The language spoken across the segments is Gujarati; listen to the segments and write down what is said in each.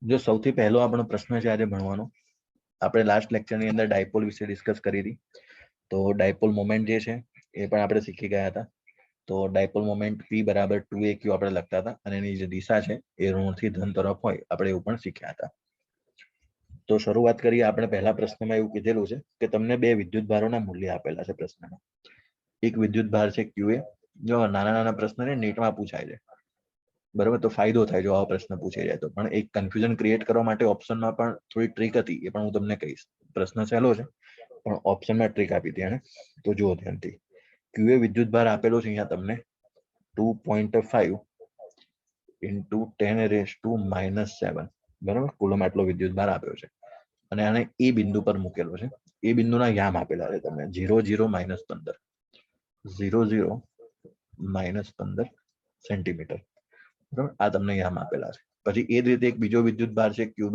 जो સૌથી પહેલો આપણો પ્રશ્ન છે આજે ભણવાનો, આપણે લાસ્ટ લેક્ચરની અંદર ડાયપોલ વિશે ડિસ્કસ કરી હતી. તો ડાયપોલ મોમેન્ટ જે છે એ પણ આપણે શીખી ગયા હતા. તો ડાયપોલ મોમેન્ટ P બરાબર 2aq આપણે લખતા હતા અને એની જે દિશા છે એ ઋણથી ધન તરફ હોય આપણે એવું પણ શીખ્યા હતા. તો શરૂઆત કરીએ. આપણે પહેલા પ્રશ્નમાં એવું કીધેલું છે કે તમને બે વિદ્યુત ભારોના મૂલ્ય આપેલા છે પ્રશ્નમાં. એક વિદ્યુત ભાર છે QA. જો નાના નાના પ્રશ્ન ને નીટમાં પૂછાય છે, બરાબર, તો ફાયદો થાય જો આવા પ્રશ્ન પૂછાઈ જાય તો. પણ એક કન્ફ્યુઝન ક્રિએટ કરવા માટે ઓપ્શનમાં પણ થોડી ટ્રીક હતી, એ પણ હું તમને કહીશ. પ્રશ્ન સહેલો છે પણ ઓપ્શનમાં ટ્રીક આપી હતી એને, તો જુઓ ધ્યાનથી. QA વિદ્યુત ભાર આપેલો છે અહીંયા તમને 2.5 into 10⁻⁻⁷, બરાબર, કુલમ આટલો વિદ્યુત ભાર આપ્યો છે અને આને એ બિંદુ પર મૂકેલો છે. એ બિંદુના યામ આપેલા છે તમને 0,0-15 0,0-15 સેન્ટીમીટર, બરાબર, આ તમને યામ આપેલા છે. પછી એ જ રીતે એક બીજો વિદ્યુત ભાર છે QB.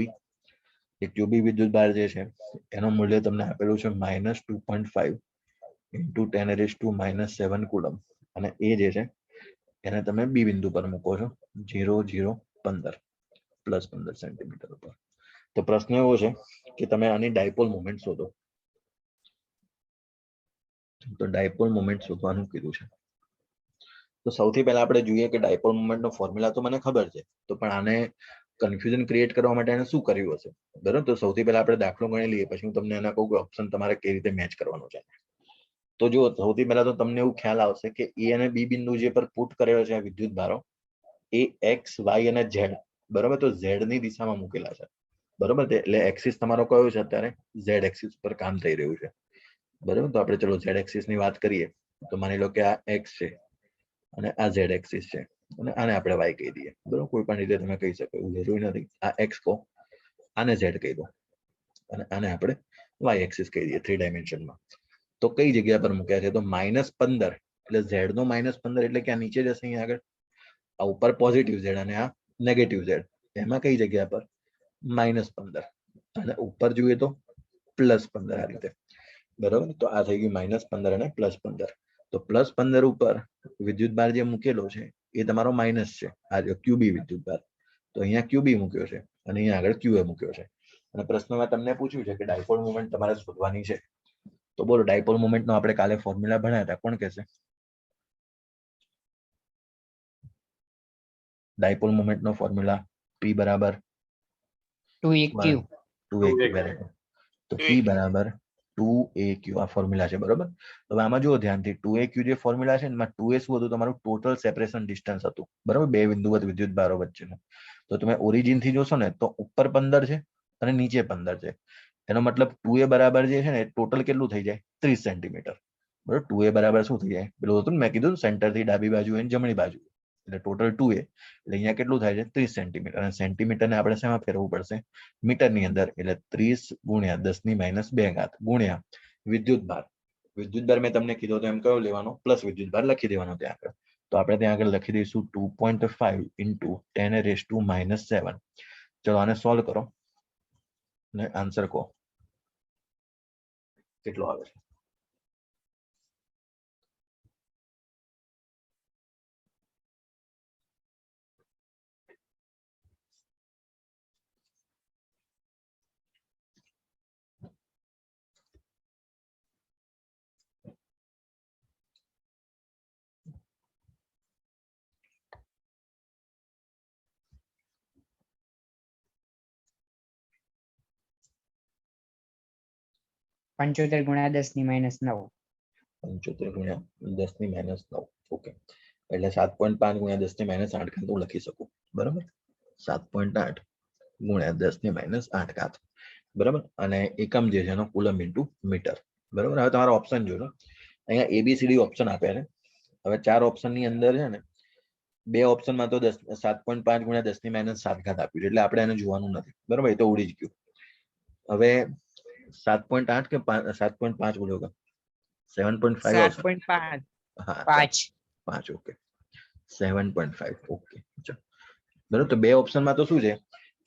એ QB વિદ્યુત ભાર જે છે એનું મૂલ્ય તમને આપેલું છે -2.5 into 10⁻⁷ કુલમ, અને એ જે છે એને તમે બી બિંદુ પર મૂકો છો 0,0-15 +15 સેન્ટીમીટર ઉપર. તો પ્રશ્ન એવો છે કે તમે આની ડાયપોલ મોમેન્ટ શોધો. તો ડાયપોલ મોમેન્ટ શોધવાનું કીધું છે. તો સૌથી પહેલા આપણે જોઈએ કે ડાયપોલ મોમેન્ટનો ફોર્મ્યુલા તો મને ખબર છે, તો પણ આને કન્ફ્યુઝન ક્રિએટ કરવા માટે એને શું કર્યું હશે, બરાબર. તો સૌથી પહેલા આપણે દાખલો ગણી લઈએ, પછી હું તમને એના કહું કે ઓપ્શન તમારે કઈ રીતે મેચ કરવાનો છે. તો જો સૌથી પહેલા તો તમને એવું ખ્યાલ આવશે કે એ અને બી બિંદુ જે પર પુટ કરેલો છે આ વિદ્યુત ભારો, એ x, y અને z, બરાબર, તો z ની દિશામાં મૂકેલા છે, બરાબર. એટલે એક્સિસ તમારો કયો છે અત્યારે? z એક્સિસ પર કામ થઈ રહ્યું છે, બરાબર. તો આપણે ચલો z એક્સિસ ની વાત કરીએ. તો માની લો કે આ x છે અને આ z એક્સિસ છે અને આને આપણે y કહી દઈએ, બરાબર. કોઈ પણ રીતે તમે કહી શકો, એવું જરૂરી નથી. આ x કહો, આને z કહી દો અને આને આપણે y એક્સિસ કહી દઈએ 3 ડાયમેન્શનમાં. તો કઈ જગ્યા પર મૂક્યા છે? તો -15, એટલે z નો -15 એટલે કે આ નીચે જશે અહીંયા આગળ. આ ઉપર પોઝિટિવ z અને આ નેગેટિવ z, એમાં કઈ જગ્યા પર? -15. અને ઉપર જોઈએ તો +15, આ રીતે, બરાબર. તો આ થઈ ગયું -15 અને +15. તો +15 ઉપર વિદ્યુત ભાર જે મૂકેલો છે એ તમારો માઇનસ છે, આ જો QB વિદ્યુત ભાર. તો અહીંયા QB મૂક્યો છે અને અહીંયા આગળ QA મૂક્યો છે. અને પ્રશ્નમાં તમને પૂછ્યું છે કે ડાયપોલ મોમેન્ટ તમારે શોધવાની છે. તો બોલો, ડાયપોલ મોમેન્ટ નો આપણે કાલે ફોર્મ્યુલા ભણ્યા હતા, કોણ કહેશે? ડાયપોલ મોમેન્ટ નો ફોર્મ્યુલા P બરાબર 2aq. 2aq. તો P બરાબર 2aq આ ફોર્મ્યુલા છે, બરોબર. હવે આમાં જુઓ ધ્યાનથી, 2aq જે ફોર્મ્યુલા છે એમાં 2a શું હતું? તમારું ટોટલ સેપરેશન ડિસ્ટન્સ હતું, બરોબર, બે બિંદુવત વિદ્યુત ભારો વચ્ચેનું. તો તમે ઓરિજિન થી જોશો ને તો ઉપર 15 છે અને નીચે 15 છે. એનો મતલબ 2a બરાબર જે છે ને ટોટલ કેટલું થઈ જાય? 30 સેન્ટીમીટર, બરોબર. 2a બરાબર શું થઈ જાય? પેલું હતું ને મેં કીધું, સેન્ટર થી ડાબી બાજુ અને જમણી બાજુ, એટલે ટોટલ 2a, એટલે અહીંયા કેટલું થાય છે? 30 સેન્ટીમીટર. અને સેન્ટીમીટર ને આપણે શેમાં ફેરવવું પડશે? મીટર ની અંદર, એટલે 30 × 10⁻², ગુણ્યા વિદ્યુત ભાર. વિદ્યુત ભાર મેં તમને કીધો તો એમ કયો લેવાનો? પ્લસ વિદ્યુત ભાર લખી દેવાનો ત્યાં આગળ. તો આપણે ત્યાં આગળ લખી દઈશું 2.5 × 10⁻⁷. ચલો આને સોલ્વ કરો અને આન્સર કહો કેટલો આવે છે. પંચોતેર ગુણ્યા 10⁻⁹. 75 × 10⁻⁹. ઓકે, એટલે 7.5 × 10⁻8 હું લખી શકું, બરાબર. 7.8 × 10⁻8, બરાબર. અને એકમ જે છે એનો કુલમ ઇન્ટુ મીટર, બરાબર. હવે તમારો ઓપ્શન જોજો, અહીંયા ABCD ઓપ્શન આપ્યા છે. હવે 4 ઓપ્શન ની અંદર છે ને 2 ઓપ્શનમાં તો 7.5 × 10⁻7 આપ્યું છે, એટલે આપણે એને જોવાનું નથી, બરાબર, એ તો ઉડી જ ગયું. હવે 7.8 કે 7.5 બોલ્યો કે 7.5 આવશે? 7.5. હા, 5. 5. ઓકે, 7.5. ઓકે, ચલો, બરાબર. તો 2 ઓપ્શનમાં તો શું છે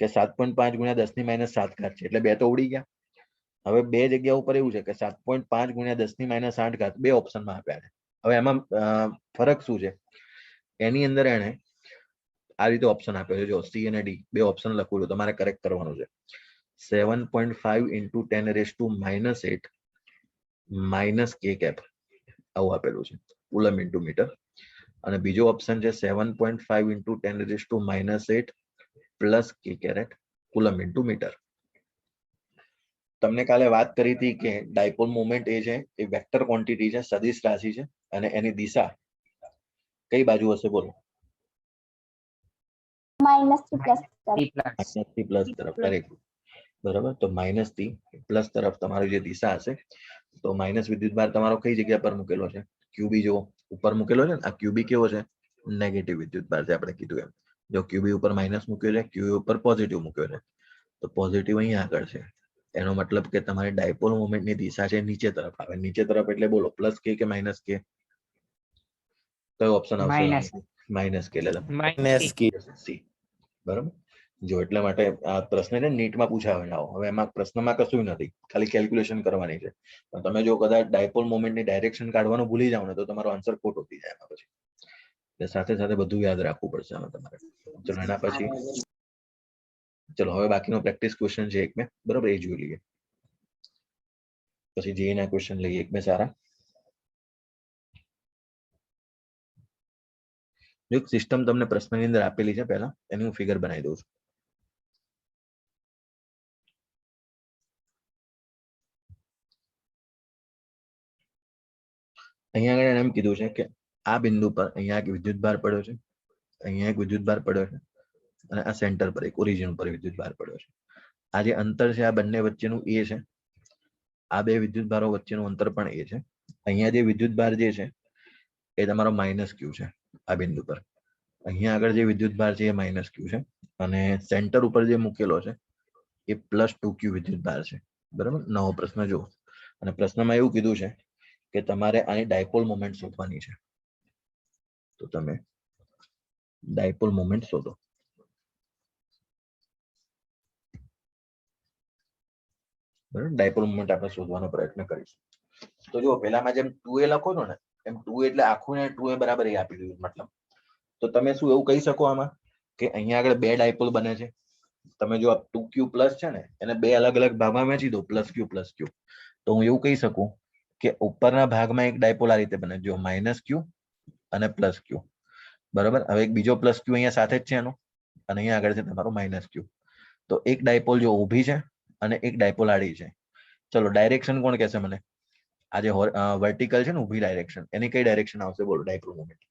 કે 7.5 × 10⁻7 છે, એટલે 2 તો ઉડી ગયા. હવે 2 જગ્યા ઉપર એવું છે કે 7.5 × 10⁻8 2 ઓપ્શનમાં આપ્યા છે. હવે એમાં ફરક શું છે? એની અંદર એને આ રીતે ઓપ્શન આપ્યો છે, જો સી અને ડી બે ઓપ્શન લખું છું, તમારે કરેક્ટ કરવાનું છે. 7.5 into 10 raised to -8 minus k cap આવું આપેલું છે કુલમ ઇન્ટુ મીટર. અને બીજો ઓપ્શન છે 7.5 into 10 raised to -8 plus k caret coulomb into metre. તમને કાલે વાત કરી હતી કે ડાયપોલ મોમેન્ટ એ છે એ વેક્ટર ક્વોન્ટિટી છે, સદિશ રાશિ છે, અને એની દિશા કઈ બાજુ હશે બોલો? માઇનસ થી પ્લસ T plus. માઇનસ થી પ્લસ તરફ. કરેક્ટ. બરાબર. તો માઇનસ થી પ્લસ તરફ તમારી જે દિશા હશે, તો માઇનસ વિદ્યુતભાર તમારો કઈ જગ્યા પર મૂકેલો છે? ક્યુબી જો ઉપર મૂકેલો છે ને, આ ક્યુબી કેવો છે? નેગેટિવ વિદ્યુતભાર છે, આપણે કીધું એમ. જો ક્યુબી ઉપર માઇનસ મૂક્યો છે, ક્યુબી ઉપર પોઝિટિવ મૂક્યો છે, તો પોઝિટિવ અહીંયા આગળ છે. એનો મતલબ કે તમારી ડાયપોલ મોમેન્ટની દિશા છે નીચે તરફ આવે. નીચે તરફ એટલે બોલો પ્લસ કે માઇનસ કે? કયો ઓપ્શન આવશે? Minus. માઇનસ કે. એટલે માઇનસ કે. સી. બરાબર. જો એટલા માટે આ પ્રશ્ન છે નીટમાં પૂછાવે આવો. હવે એમાં પ્રશ્નમાં કશું નથી, ખાલી કેલ્ક્યુલેશન કરવાની છે. પણ તમે જો કદાચ ડાયપોલ મોમેન્ટની ડાયરેક્શન કાઢવાનું ભૂલી જાવ ને, તો તમારો આન્સર ખોટો થઈ જાય એમાં પછી. એટલે સાથે સાથે બધું યાદ રાખવું પડશે આમાં તમારે. ચલો એના પછી ચલો હવે બાકીનો પ્રેક્ટિસ ક્વેશ્ચન છે એક બે, બરાબર, એ જોઈ લઈએ. પછી જે ના ક્વેશ્ચન લઈએ એક બે સારા. જો સિસ્ટમ તમને પ્રશ્નની અંદર આપેલી છે, પહેલા એની હું ફિગર બનાવી દઉં છું. અહીંયા આગળ એમ કીધું છે કે આ બિંદુ પર અહીંયા એક વિદ્યુતભાર પડ્યો છે, અહીંયા એક વિદ્યુતભાર પડ્યો છે, અને આ સેન્ટર પર એક ઓરિજિન પર વિદ્યુતભાર પડ્યો છે. આ જે અંતર છે આ બંને વચ્ચેનું એ છે. આ બે વિદ્યુતભારો વચ્ચેનું અંતર પણ એ છે. અહીંયા જે વિદ્યુતભાર જે છે એ તમારો માઇનસ ક્યુ છે આ બિંદુ પર. અહીંયા આગળ જે વિદ્યુતભાર છે એ માઇનસ ક્યુ છે, અને સેન્ટર ઉપર જે મૂકેલો છે એ +2q વિદ્યુતભાર છે. બરાબર. નવો પ્રશ્ન જુઓ. અને પ્રશ્નમાં એવું કીધું છે કે તમારે આની ડાયપોલ મોમેન્ટ શોધવાની છે. તો તમે ડાયપોલ મોમેન્ટ શોધો. બરાબર. ડાયપોલ મોમેન્ટ આપણે શોધવાનો પ્રયત્ન કરીશું. તો જો પહેલામાં જેમ 2a લખો છો ને, એમ 2a એટલે આખું ને 2a બરાબર એ આપી દીધું મતલબ. તો તમે શું એવું કહી શકો આમાં કે અહીંયા આગળ બે ડાયપોલ બને છે. તમે જો આ 2q પ્લસ છે ને, એને બે અલગ અલગ ભાગમાં વહેંચી દો, +q. તો હું એવું કહી શકું કે ઉપરના ભાગમાં એક ડાયપોલ આ રીતે બને, જો -q અને +q. બરાબર. હવે એક બીજો +q અહીંયા સાથે જ છે એનો, અને અહીંયા આગળ છે તમારો -q. તો એક ડાયપોલ જો ઊભી છે અને એક ડાયપોલ આડી છે. ચલો ડાયરેક્શન કોણ કહેશે મને? આ જે વર્ટિકલ છે ને ઊભી ડાયરેક્શન, એની કઈ ડાયરેક્શન આવશે બોલો? ડાયપોલ મોમેન્ટ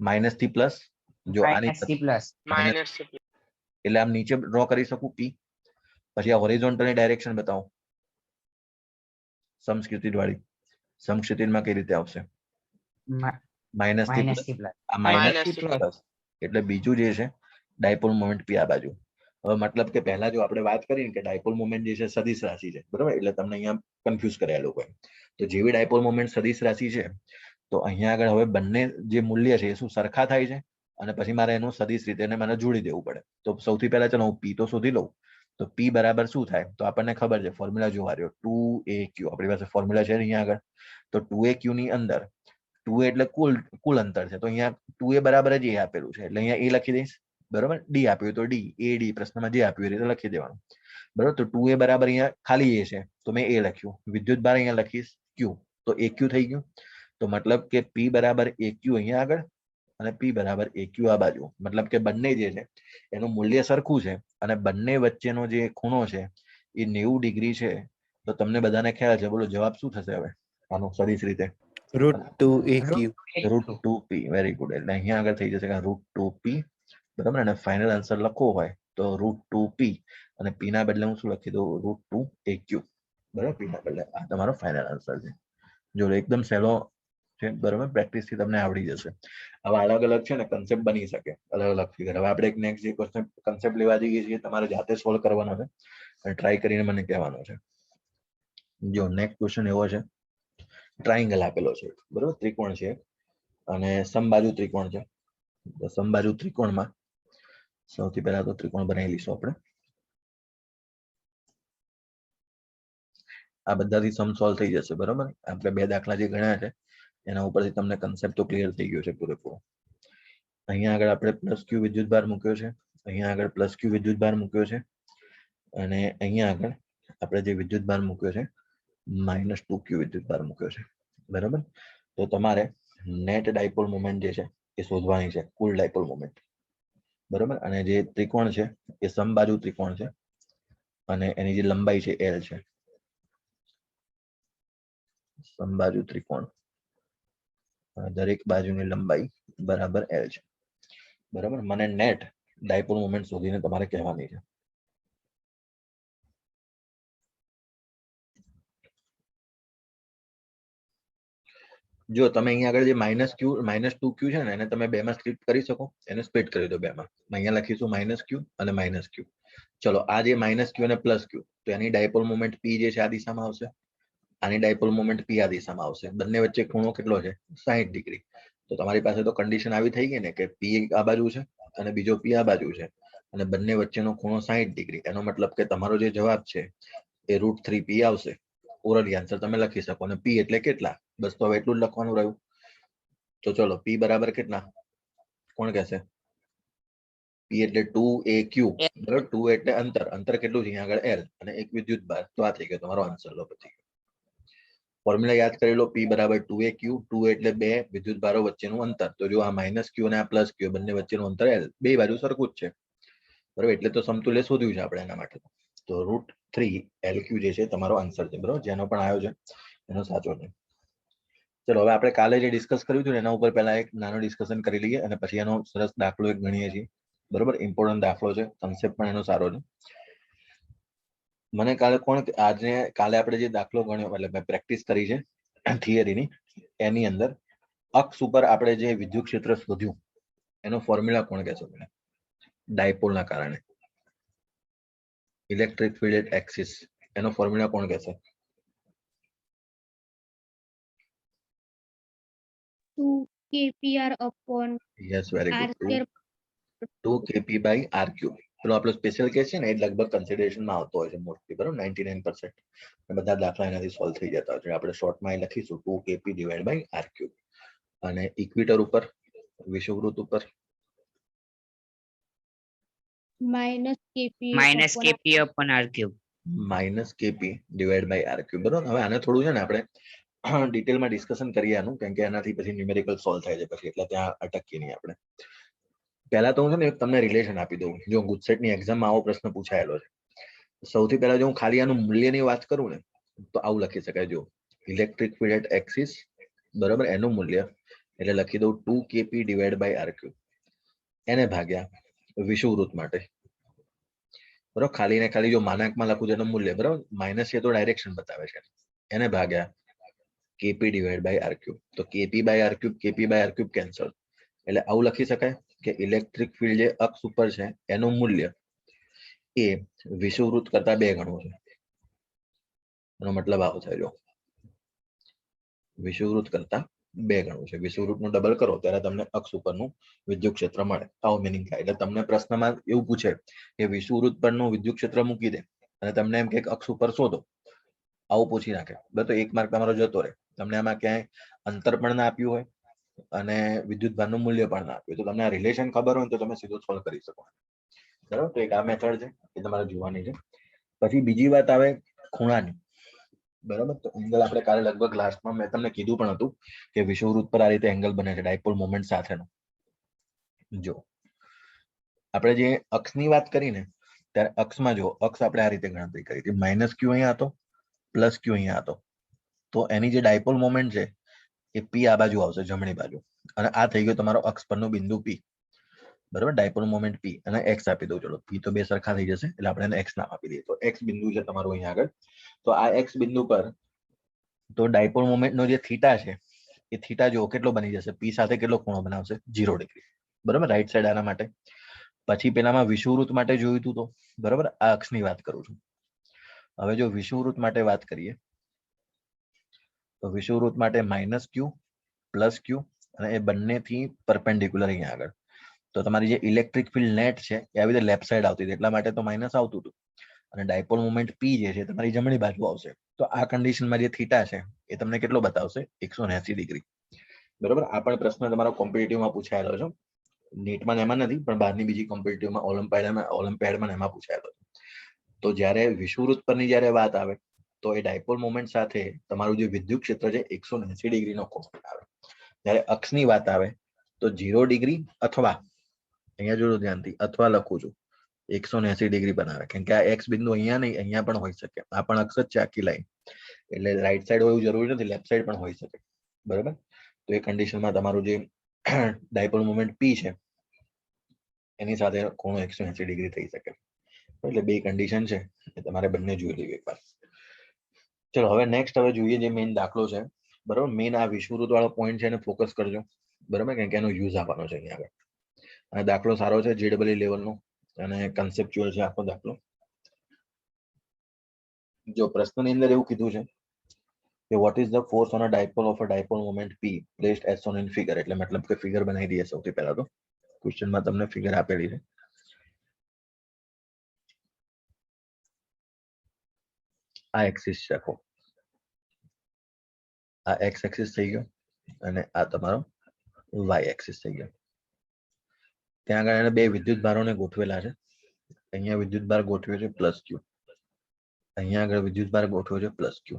માઇનસ થી પ્લસ. જો આની Minus T plus. એટલે આમ નીચે ડ્રો કરી શકું P. પછી આ હોરિઝોન્ટલની ડાયરેક્શન બતાવો સમક્ષિતિજ વાળી. સમક્ષિતિજમાં કઈ રીતે આવશે? માઇનસ થી Minus પ્લસ. T plus. આ માઇનસ પ્લસ એટલે બીજું જે છે ડાયપોલ મોમેન્ટ P આ બાજુ. હવે મતલબ કે પહેલા જો આપણે વાત કરી કે ડાયપોલ મોમેન્ટ જે છે સદિશ રાશિ છે, બરાબર, એટલે તમને અહીંયા કન્ફ્યુઝ કર્યા લોકોએ. તો જેવી ડાયપોલ મોમેન્ટ સદિશ રાશિ છે, તો અહીંયા આગળ હવે બંને જે મૂલ્ય છે એ શું સરખા થાય છે, અને પછી મારે એનું સદિશ રીતે મને જોડી દેવું પડે. તો સૌથી પહેલા ચલો હું P તો શોધી લઉં. તો P બરાબર શું થાય? તો આપણને ખબર છે, ફોર્મ્યુલા જોવા રહ્યો 2aq. આપણી પાસે ફોર્મ્યુલા છે અહીંયા આગળ. તો 2aq ની અંદર 2a એટલે કુલ અંતર છે, તો અહીંયા 2a બરાબર જ એ આપેલું છે, એટલે અહીંયા એ લખી દઈશ. બરાબર. ડી આપ્યું તો ડી, એ ડી પ્રશ્નમાં જે આપ્યું એ રીતે લખી દેવાનું. બરાબર. તો 2a બરાબર અહીંયા ખાલી એ છે, તો મેં એ લખ્યું. વિદ્યુતભાર અહીંયા લખીશ q, તો aq થઈ ગયું. તો મતલબ કે P બરાબર aq અહીંયા આગળ અને P બરાબર aq આ બાજુ. મતલબ કે બંને જે છે એનું મૂલ્ય સરખું છે, અને બંને વચ્ચેનો જે ખૂણો છે એ 90 ડિગ્રી છે. તો તમને બધાને ખ્યાલ છે, બોલો જવાબ શું થશે હવે આનો સદિશ રીતે? √2aq. √2p. Very good. એટલે અહીંયા આગળ થઈ જશે કે √2p. બરાબર. અને ફાઇનલ આન્સર લખવો હોય તો √2p, અને p ના બદલે હું શું લખી દઉં? √2aq. બરાબર. p ના બદલે આ તમારો ફાઇનલ આન્સર છે. જો એકદમ સહેલો છે, બરાબર, પ્રેક્ટિસ થી તમને આવડી જશે. હવે અલગ અલગ છે ને કન્સેપ્ટ બની શકે, અલગ અલગ ફિગર. હવે આપણે એક નેક્સ્ટ જે કન્સેપ્ટ લેવા જઈએ છીએ, તમારે જાતે સોલ્વ કરવાનો છે અને ટ્રાય કરીને મને કહેવાનો છે. જો નેક્સ્ટ ક્વેશ્ચન એવો છે, ટ્રાયંગલ આપેલો છે, બરાબર, ત્રિકોણ છે, અને સમબાજુ ત્રિકોણ છે. સમબાજુ ત્રિકોણમાં સૌથી પહેલા તો ત્રિકોણ બનાવી લઈશું આપણે. આ બધાથી સમ સોલ્વ થઈ જશે. બરાબર. આપણે બે દાખલા જે ગણ્યા છે એના ઉપરથી તમને કન્સેપ્ટ તો ક્લિયર થઈ ગયો છે પૂરેપૂરો. અહીંયા આગળ આપણે પ્લસ ક્યુ વિદ્યુતભાર મૂક્યો છે, અહીંયા આગળ પ્લસ ક્યુ વિદ્યુતભાર મૂક્યો છે, અને અહીંયા આગળ આપણે જે વિદ્યુતભાર મૂક્યો છે -2q વિદ્યુતભાર મૂક્યો છે. બરાબર, તો તમારે નેટ ડાયપોલ મોમેન્ટ જે છે એ શોધવાની છે, કુલ ડાયપોલ મોમેન્ટ. બરાબર, અને જે ત્રિકોણ છે એ સમબાજુ ત્રિકોણ છે અને એની જે લંબાઈ છે L છે. સમબાજુ ત્રિકોણ દરેક બાજુની લંબાઈ બરાબર L છે. બરાબર, મને નેટ ડાયપોલ મોમેન્ટ શોધીને તમારે કહેવાની છે. જો તમે અહીંયા આગળ જે -2q છે ને એને તમે બે માં સ્પ્લિટ કરી શકો, એને સ્પ્લિટ કરી દો બે માં. અહીંયા લખીશું -q અને -q. ચલો, આ જે -q અને +q, તો એની ડાયપોલ મોમેન્ટ p જે છે આ દિશામાં આવશે, આની ડાયપોલ મોમેન્ટ p આ દિશામાં આવશે. બંને વચ્ચે ખૂણો કેટલો છે? 60 ડિગ્રી. તો તમારી પાસે તો કન્ડિશન આવી થઈ ગઈ ને કે p આ બાજુ છે અને બીજો p આ બાજુ છે અને બંને વચ્ચેનો ખૂણો 60 ડિગ્રી. એનો મતલબ કે તમારો જે જવાબ છે એ √3p આવશે. ઓરલી આન્સર તમે લખી શકો. અને p એટલે કેટલા? બસ તો હવે એટલું જ લખવાનું રહ્યું. તો ચલો, p બરાબર કેટલા? કોણ કહેશે? p એટલે 2aq. બરાબર, 2 એટલે અંતર કેટલું છે અહીંયા આગળ? L, અને એક વિદ્યુતભાર. તો આ થઈ ગયો તમારો આન્સર. લો પછી ફોર્મ્યુલા યાદ કરી લો. p બરાબર 2aq. 2 એટલે બે વિદ્યુતભારો વચ્ચેનું અંતર. તો જો આ -q અને આ +q બંને વચ્ચેનું અંતર L, બે બાજુ સરખું જ છે. બરાબર, એટલે તો સમતુલ્ય શોધ્યું છે આપણે એના માટે. તો √3 LQ જે છે તમારો આન્સર છે. બરાબર, જેનો પણ આવ્યો છે એનો સાચો છે. ચલો, હવે આપણે કાલે જે ડિસ્કસ કર્યું હતું એના ઉપર પહેલા એક નાનો ડિસ્કશન કરી લઈએ અને પછી એનો સરસ દાખલો એક ગણીએ છીએ. બરાબર, ઇમ્પોર્ટન્ટ દાખલો છે, કન્સેપ્ટ પણ એનો સારો છે. મને કાલે કાલે આપણે જે દાખલો ગણ્યો, એટલે મેં પ્રેક્ટિસ કરી છે થિયરીની, એની અંદર અક્ષ ઉપર આપણે જે વિદ્યુત ક્ષેત્ર શોધ્યું એનો ફોર્મ્યુલા કોણ કહેશો મને? ડાયપોલના કારણે ઇલેક્ટ્રિક ફિલ્ડ એટ એક્સિસ, એનો ફોર્મ્યુલા કોણ કહેશે? 2kpr upon yes, very r good. square. 2kp/r3. પેલો આપણો સ્પેશિયલ કેસ છે ને, એ લગભગ કન્સિડરેશનમાં આવતો હોય છે મોસ્ટલી. બરાબર, 99% બધા દાખલા એનાથી સોલ્વ થઈ જતા હોય છે. આપણે શોર્ટમાં એ લખીશું 2kp/r3. અને ઇક્વેટર ઉપર, વિષુવવૃત્ત ઉપર -kp -kp upon r cube. -kp/r3. બરાબર, હવે આને થોડું છે ને આપણે ડિટેલમાં ડિસ્કશન કરીએ આનું, કેમ કે એનાથી પછી ન્યુમેરિકલ સોલ્વ થાય છે પછી, એટલે ત્યાં અટકીએ નહીં આપણે. પહેલા તો હું છે ને તમને રિલેશન આપી દઉં. જો ગુજસેટની એક્ઝામમાં આવો પ્રશ્ન પૂછાયેલો છે. સૌથી પહેલા જો હું ખાલી આનું મૂલ્યની વાત કરું ને, તો આવું લખી શકાય. જો ઇલેક્ટ્રિક ફિલ્ડ એટ એક્સિસ, બરાબર, એનું મૂલ્ય એટલે લખી દઉં 2kp/r3. એને ભાગ્યા વિષુવવૃત્ત માટે. બરાબર, ખાલી ને ખાલી જો માનાંકમાં લખું છે એનું મૂલ્ય, બરાબર, માઇનસ છે તો ડાયરેક્શન બતાવે છે, એને ભાગ્યા kp/r3. તો kp/r3 કેન્સલ. એટલે આવું લખી શકાય કે ઇલેક્ટ્રિક ફિલ્ડ જે અક્ષ ઉપર છે એનું મૂલ્ય એ વિષુવવૃત્ત કરતા 2 ગણું છે. એનો મતલબ આવો થાય. જો વિષુવવૃત્ત કરતા 2 ગણું છે. વિષુવવૃત્તનું ડબલ કરો ત્યારે તમને અક્ષ ઉપરનું વિદ્યુત ક્ષેત્ર મળે. આવો મિનિંગ થાય. એટલે તમને પ્રશ્નમાં એવું પૂછે કે વિષુવવૃત્ત પરનું વિદ્યુત ક્ષેત્ર મૂકી દે અને તમને એમ કે અક્ષ ઉપર શોધો, આવું પૂછી નાખે, તો 1 માર્ક તમારો જતો રહે. તમને આમાં ક્યાંય અંતર પણ ના આપ્યું હોય અને વિદ્યુતભારનું મૂલ્ય પણ ના આપ્યું, તો તમને આ રિલેશન ખબર હોય તો તમે સીધું સોલ્વ કરી શકો. બરાબર, તો એક આ મેથડ છે, એ તમારે જોવાની છે. પછી બીજી વાત આવે ખૂણાની. બરાબર, તો એંગલ આપણે કાલે લગભગ લાસ્ટમાં મેં તમને કીધું પણ હતું કે વિષુવવૃત્ત પર આ રીતે એંગલ બને છે ડાયપોલ મોમેન્ટ સાથેનો. જો આપણે જે અક્ષની વાત કરીને ત્યારે અક્ષમાં જો અક્ષ આપણે આ રીતે ગણતરી કરી હતી. -q અહીંયા હતો, +q અહીંયા હતો. તો એની જે ડાયપોલ મોમેન્ટ છે એ p આ બાજુ આવશે, જમણી બાજુ. અને આ થઈ ગયો તમારો અક્ષ પરનું બિંદુ p. બરાબર, ડાયપોલ મોમેન્ટ p અને x આપી દઉં. ચલો, p તો બે સરખા થઈ જશે એટલે આપણે એને x નામ આપી દઈએ. તો x બિંદુ છે તમારું અહીંયા આગળ. તો આ x બિંદુ પર તો ડાયપોલ મોમેન્ટનો જે થીટા છે એ થીટા જો કેટલો બની જશે? p સાથે કેટલો ખૂણો બનાવશે? 0 ડિગ્રી. બરાબર, રાઈટ સાઈડ આના માટે. પછી પેલામાં વિષુવવૃત્ત માટે જોયું હતું તો, બરાબર, આ અક્ષની વાત કરું છું. હવે જો વિષુવવૃત્ત માટે વાત કરીએ તો વિષુવવૃત્ત માટે -q +q અને એ બંનેથી પરપેન્ડિક્યુલર અહીંયા આગળ. તો તમારી જે ઇલેક્ટ્રિક ફિલ્ડ નેટ છે એ આવી રીતે લેફ્ટ સાઈડ આવતી હતી, એટલા માટે તો માઇનસ આવતું હતું. અને ડાયપોલ મોમેન્ટ p જે છે તમારી જમણી બાજુ આવશે. તો આ કન્ડિશનમાં જે થીટા છે એ તમને કેટલો બતાવશે? 180 ડિગ્રી. બરાબર, આ પણ પ્રશ્ન તમારો કોમ્પિટિટિવમાં પૂછાયેલો છે. નીટમાં ને એમાં નથી, પણ બહારની બીજી કોમ્પિટિટિવમાં ઓલિમ્પિયાડમાં એમાં પૂછાયેલો. તો જ્યારે વિષુવવૃત્ત પરની જ્યારે વાત આવે તો એ ડાયપોલ મોમેન્ટ સાથે તમારું જે વિદ્યુત ક્ષેત્ર છે 180 ડિગ્રીનો કોણ આવે. જ્યારે અક્ષની વાત આવે તો 0 ડિગ્રી અથવા અહીંયા જોજો ધ્યાનથી અથવા લખું છું 180 ડિગ્રી બનાવે, કેમ કે આ એક્સ બિંદુ અહીંયા નહીં, અહીંયા પણ હોઈ શકે. આ પણ અક્ષ જ છે આખી લાઈન, એટલે રાઈટ સાઈડ હોવું જરૂરી નથી, લેફ્ટ સાઈડ પણ હોઈ શકે. બરાબર. તો એ કન્ડિશનમાં તમારું જે ડાયપોલ મોમેન્ટ પી છે એની સાથે ખૂણો 180 ડિગ્રી થઈ શકે. એટલે બે કન્ડિશન છે એ તમારે બંને જોઈ લેવી એકવાર. ચલો હવે નેક્સ્ટ હવે જોઈએ જે મેઇન દાખલો છે. બરાબર. મેઇન આ વિષુવવૃત્ત વાળો પોઈન્ટ છે એને ફોકસ કરજો. બરાબર, કેમ કે એનો યુઝ આપવાનો છે અહીંયા આગળ. આ દાખલો સારો છે, JEE લેવલનો અને કન્સેપ્ચ્યુઅલ છે આખો દાખલો. જો પ્રશ્નની અંદર એવું કીધું છે કે what is the force on a dipole of a dipole moment P placed as shown in figure. એટલે મતલબ કે ફિગર બનાવી દઈએ સૌથી પહેલા તો. ક્વેશ્ચનમાં તમને ફિગર આપેલી છે. આ એક્સિસ છે આખો, આ એક્સ એક્સિસ થઈ ગયો અને આ તમારો વાય એક્સિસ થઈ ગયો. ત્યાં આગળ એને બે વિદ્યુત ભારોને ગોઠવેલા છે. અહીંયા વિદ્યુત ભાર ગોઠવ્યો છે +Q, અહીંયા આગળ વિદ્યુત ભાર ગોઠવ્યો છે +Q,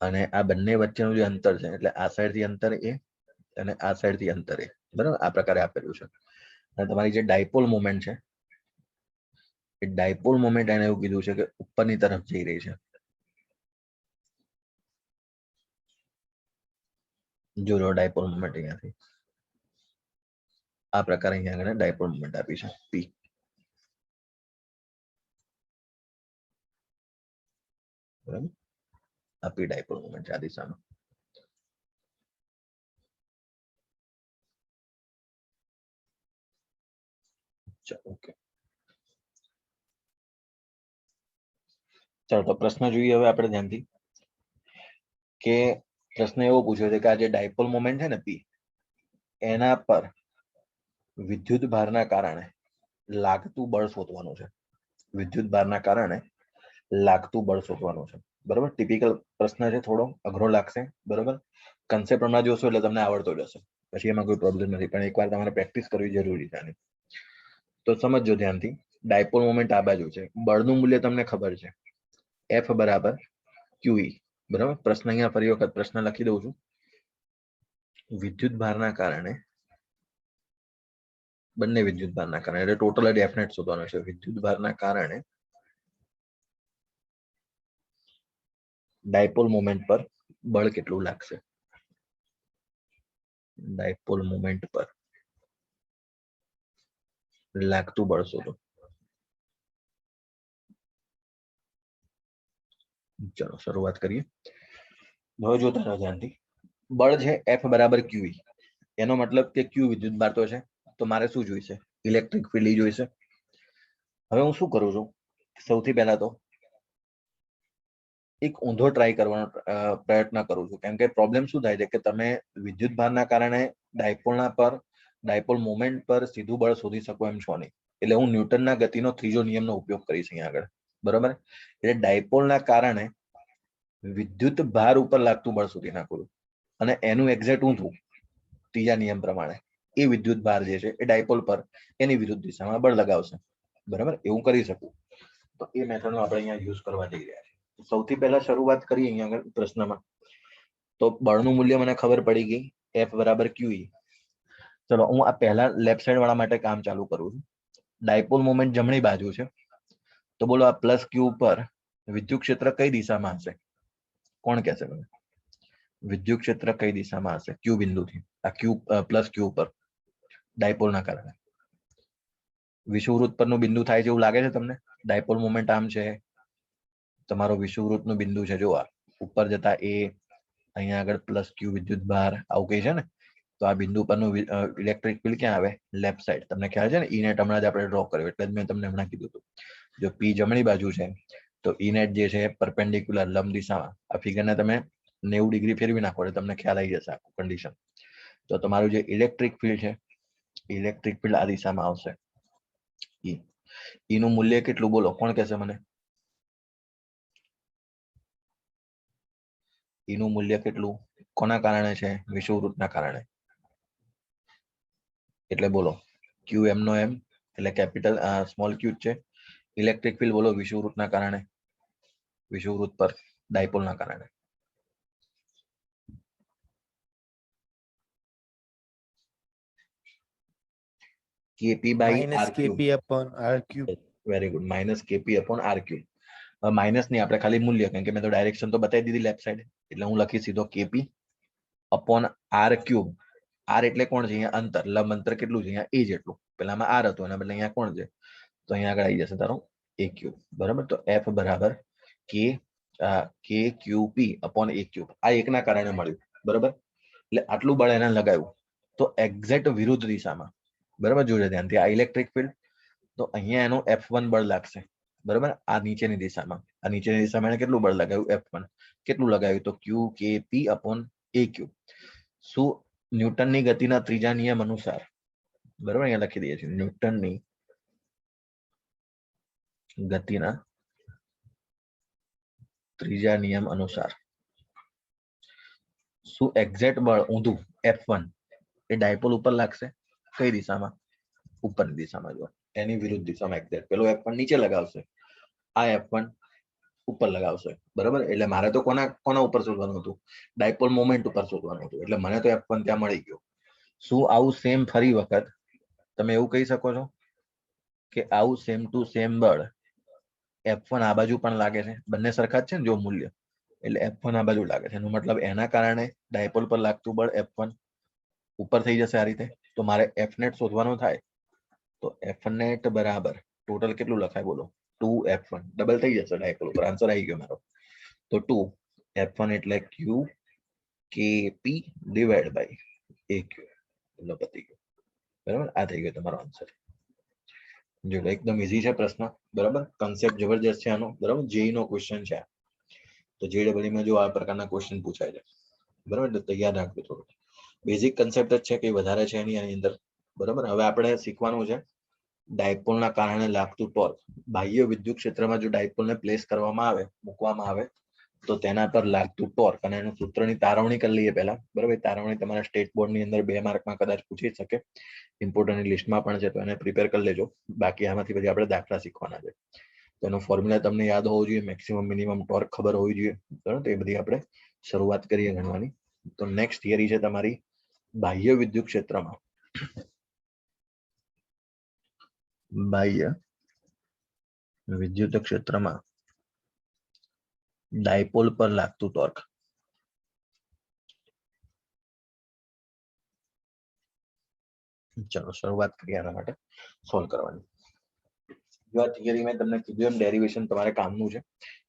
અને આ બંને વચ્ચેનું જે અંતર છે એટલે આ સાઈડ થી અંતર a અને આ સાઈડ થી અંતર a. બરાબર, આ પ્રકારે આપેલું છે. અને તમારી જે ડાયપોલ મોમેન્ટ છે એ ડાયપોલ મોમેન્ટ એને એવું કીધું છે કે ઉપરની તરફ જઈ રહી છે. જો ડાયપોલ મોમેન્ટ અહીંયાથી આ પ્રકારે અહીંયા આગળ ડાયપોલ મોમેન્ટ આપી છે P. બરાબર, આ P ડાયપોલ મોમેન્ટ છે આ દિશામાં. ઓકે, ચાલો તો પ્રશ્ન જોઈએ હવે આપણે ધ્યાનથી. કે પ્રશ્ન એવો પૂછ્યો છે કે આ જે ડાયપોલ મોમેન્ટ છે ને P, એના પર વિદ્યુત ભારના કારણે લાગતું બળ શોધવાનું છે. વિદ્યુત ભારના કારણે લાગતું બળ શોધવાનું છે. બરાબર, ટિપિકલ પ્રશ્ન છે, થોડો અઘરો લાગશે. બરાબર, કન્સેપ્ટ હમણાં જોશો એટલે તમને આવડતો જશે, પછી એમાં કોઈ પ્રોબ્લેમ નથી, પણ એકવાર તમારે પ્રેક્ટિસ કરવી જરૂરી છે. તો સમજો ધ્યાનથી. ડાયપોલ મોમેન્ટ આ બાજુ છે, બળનું મૂલ્ય તમને ખબર છે F બરાબર QE. બરાબર, પ્રશ્ન અહીંયા ફરી વખત પ્રશ્ન લખી દઉં છું. વિદ્યુત ભારના કારણે, બંને વિદ્યુત ભારના કારણે, એટલે ટોટલ ડેફિનેટ શોધવાનો છે. વિદ્યુત ભારના કારણે ડાયપોલ મોમેન્ટ પર બળ કેટલું લાગશે. ડાયપોલ મોમેન્ટ પર લાગતું બળ શોધો. ચલો શરૂઆત કરીએ. હવે જોતા રહો ધ્યાનથી. બળ છે F બરાબર QE. એનો મતલબ કે Q વિદ્યુત ભાર તો છે, તો મારે શું જોઈશે? ઇલેક્ટ્રિક ફિલ્ડ જોઈશે. હવે હું શું કરું છું, સૌથી પહેલા તો એક ઊંધો ટ્રાય કરવાનો પ્રયત્ન કરું છું. કેમ કે પ્રોબ્લેમ શું થાય છે કે તમે વિદ્યુત ભારના કારણે ડાયપોલ મોમેન્ટ પર સીધું બળ શોધી શકો એમ છો નહીં. એટલે હું ન્યૂટનના ગતિનો ત્રીજો નિયમનો ઉપયોગ કરીશ અહીંયા આગળ. બરાબર, એટલે ડાયપોલના કારણે વિદ્યુત ભાર ઉપર લાગતું બળ શોધી નાખું છું, અને એનું એક્ઝેક્ટ હું છું ત્રીજા નિયમ પ્રમાણે એ વિદ્યુત ભાર જે છે એ ડાયપોલ પર એની વિરુદ્ધ દિશામાં બળ લગાવશે. બરાબર, એવું કરી શકું. તો એ મેથડનો આપણે અહીંયા યુઝ કરવા જઈ રહ્યા છીએ. સૌથી પહેલા શરૂઆત કરીએ અહીંયા આગળ પ્રશ્નમાં. તો બળનું મૂલ્ય મને ખબર પડી ગઈ, F બરાબર QE. ચલો હું આ પહેલા લેફ્ટ સાઈડ વાળા માટે કામ ચાલુ કરું છું. ડાયપોલ મોમેન્ટ જમણી બાજુ છે, તો બોલો આ +Q પર વિદ્યુત ક્ષેત્ર કઈ દિશામાં હશે? કોણ કહેશે મને? વિદ્યુત ક્ષેત્ર કઈ દિશામાં હશે Q બિંદુથી? આ +Q પર ડાયપોલના કારણે વિષુવવૃત્ત પરનું બિંદુ થાય છે એવું લાગે છે તમને? ડાયપોલ મોમેન્ટ આમ છે, તમારો વિષુવવૃત્તનું બિંદુ છે, જો આ ઉપર જતા A, અહીંયા આગળ +Q વિદ્યુત ભાર આવું કઈ છે ને, તો આ બિંદુ પરનું ઇલેક્ટ્રિક ફિલ્ડ ક્યાં આવે? Left side. તમને ખ્યાલ છે ને, E નેટ હમણાં જ આપણે ડ્રો કર્યો, એટલે જ મેં તમને હમણાં કીધું હતું. જો P જમણી બાજુ છે તો E નેટ જે છે પરપેન્ડિક્યુલર લંબ દિશામાં. આ ફિગરને તમે 90 ડિગ્રી ફેરવી નાખો એટલે તમને ખ્યાલ આવી જશે આખું કન્ડિશન. તો તમારું જે ઇલેક્ટ્રિક ફિલ્ડ છે, ઇલેક્ટ્રિક ફિલ્ડ આ દિશામાં આવશે. E નું મૂલ્ય કેટલું બોલો, કોણ કહેશે મને? E નું મૂલ્ય કેટલું? કોના કારણે છે? વિષુવવૃત્તના કારણે. એટલે બોલો ક્યુ એમ નો એમ એટલે કેપિટલ સ્મોલ ક્યુ છે. ઇલેક્ટ્રિક ફિલ્ડ બોલો વિષુવવૃત્તના કારણે, વિષુવવૃત્ત પર ડાયપોલના કારણે. Kp by minus r cube. kp upon r cube. Very good. Minus kp upon r cube. Minus ની આપણે ખાલી મૂલ્ય, કારણ કે મેં તો ડાયરેક્શન તો બતાવી દીધી લેફ્ટ સાઈડ, એટલે હું લખી સીધો kp upon r cube. R એટલે કોણ છે અહીંયા? અંતર. લંબ અંતર કેટલું છે અહીંયા? એ જેટલું. પેલામાં આર હતું એના બદલે અહીંયા કોણ છે? તો અહીંયા આગળ આવી જશે તારો એ ક્યુબ. બરાબર. તો એફ બરાબર કે ક્યુ પી અપોન એ ક્યુબ. આ એકના કારણે મળ્યું. બરાબર. એટલે આટલું બળ એને લગાવ્યું તો એક્ઝેક્ટ વિરુદ્ધ દિશામાં, બરાબર, જોજો ધ્યાનથી, આ ઇલેક્ટ્રિક ફિલ્ડ, તો અહીંયા એનું F1 બળ લાગશે. બરાબર. આ નીચેની દિશામાં, આ નીચેની દિશામાં એને કેટલું બળ લગાવ્યું? F1. કેટલું લગાવ્યું? તો ક્યુ કે પી અપોન એ ક્યુબ. શું ન્યૂટનની ગતિના ત્રીજા નિયમ અનુસાર, બરાબર, અહીંયા લખી દઈએ છીએ, ન્યૂટનની ગતિના ત્રીજા નિયમ અનુસાર શું એક્ઝેક્ટ બળ ઊંધું F1 એ ડાયપોલ ઉપર લાગશે? કઈ દિશામાં? ઉપરની દિશામાં. જો એની વિરુદ્ધ દિશામાં એક્ઝેક્ટ. પેલો F1 નીચે લગાવશે, આ F1 ઉપર લગાવશે. બરાબર. એટલે મારે તો કોના ઉપર શોધવાનું હતું? ડાયપોલ મોમેન્ટ ઉપર શોધવાનું હતું. એટલે મને તો F1 ત્યાં મળી ગયો. શું આવું સેમ ફરી વખત તમે એવું કહી શકો છો કે આવું સેમ ટુ સેમ બળ F1 આ બાજુ પણ લાગે છે? બંને સરખા જ છે ને જો મૂલ્ય, એટલે F1 આ બાજુ લાગે છે. એનો મતલબ એના કારણે ડાયપોલ પર લાગતું બળ F1 ઉપર થઈ જશે આ રીતે. તો મારે Fnet શોધવાનું થાય તો Fnet બરાબર ટોટલ કેટલું લખાય બોલો? 2F1. ડબલ થઈ જશે ડાયપોલ ઉપર. આન્સર આવી ગયો મારો. તો 2F1 એટલે ક્યુ કે પી ડિવાઈડ બાય એ ક્યુ. એટલે પતી ગયો. બરાબર. આ થઈ ગયો તમારો આન્સર. જો એકદમ ઈઝી છે પ્રશ્ન. બરાબર. કન્સેપ્ટ જબરજસ્ત છે આનો. બરાબર. જેઈ નો ક્વેશ્ચન છે. તો JEE માં જો આ પ્રકારના ક્વેશ્ચન પૂછાય છે, બરાબર, એટલે તૈયાર રાખજો થોડું. બેઝિક કન્સેપ્ટ જ છે, કઈ વધારે છે નહીં આની અંદર. બરાબર. હવે આપણે શીખવાનું છે ડાયપોલના કારણે લાગતું ટોર્ક. બાહ્ય વિદ્યુત ક્ષેત્રમાં જો ડાયપોલને પ્લેસ કરવામાં આવે, મૂકવામાં આવે, તો તેના પર લાગતું ટોર્ક અને એનું સૂત્રની તારવણી કરી લઈએ પહેલા. બરાબર. તારવણી તમારા સ્ટેટ બોર્ડની અંદર 2 માર્કમાં કદાચ પૂછી શકે, ઇમ્પોર્ટન્ટ લિસ્ટમાં પણ છે, તો એને પ્રિપેર કરી લેજો. બાકી આમાંથી પછી આપણે દાખલા શીખવાના છે. તેનો ફોર્મ્યુલા તમને યાદ હોવો જોઈએ, મેક્સિમમ મિનિમમ ટોર્ક ખબર હોવી જોઈએ. બરાબર. તો એ બધી આપણે શરૂઆત કરીએ ગણવાની. તો નેક્સ્ટ થિયરી છે તમારી બાહ્ય વિદ્યુત ક્ષેત્રમાં, બાહ્ય વિદ્યુત ક્ષેત્રમાં ડાયપોલ પર લાગતું ટોર્ક. ચલો શરૂઆત કરીએ આના માટે સોલ્વ કરવાની. જો આ થિયરી મેં તમને કીધું એમ ડેરિવેશન તમારે કામનું છે.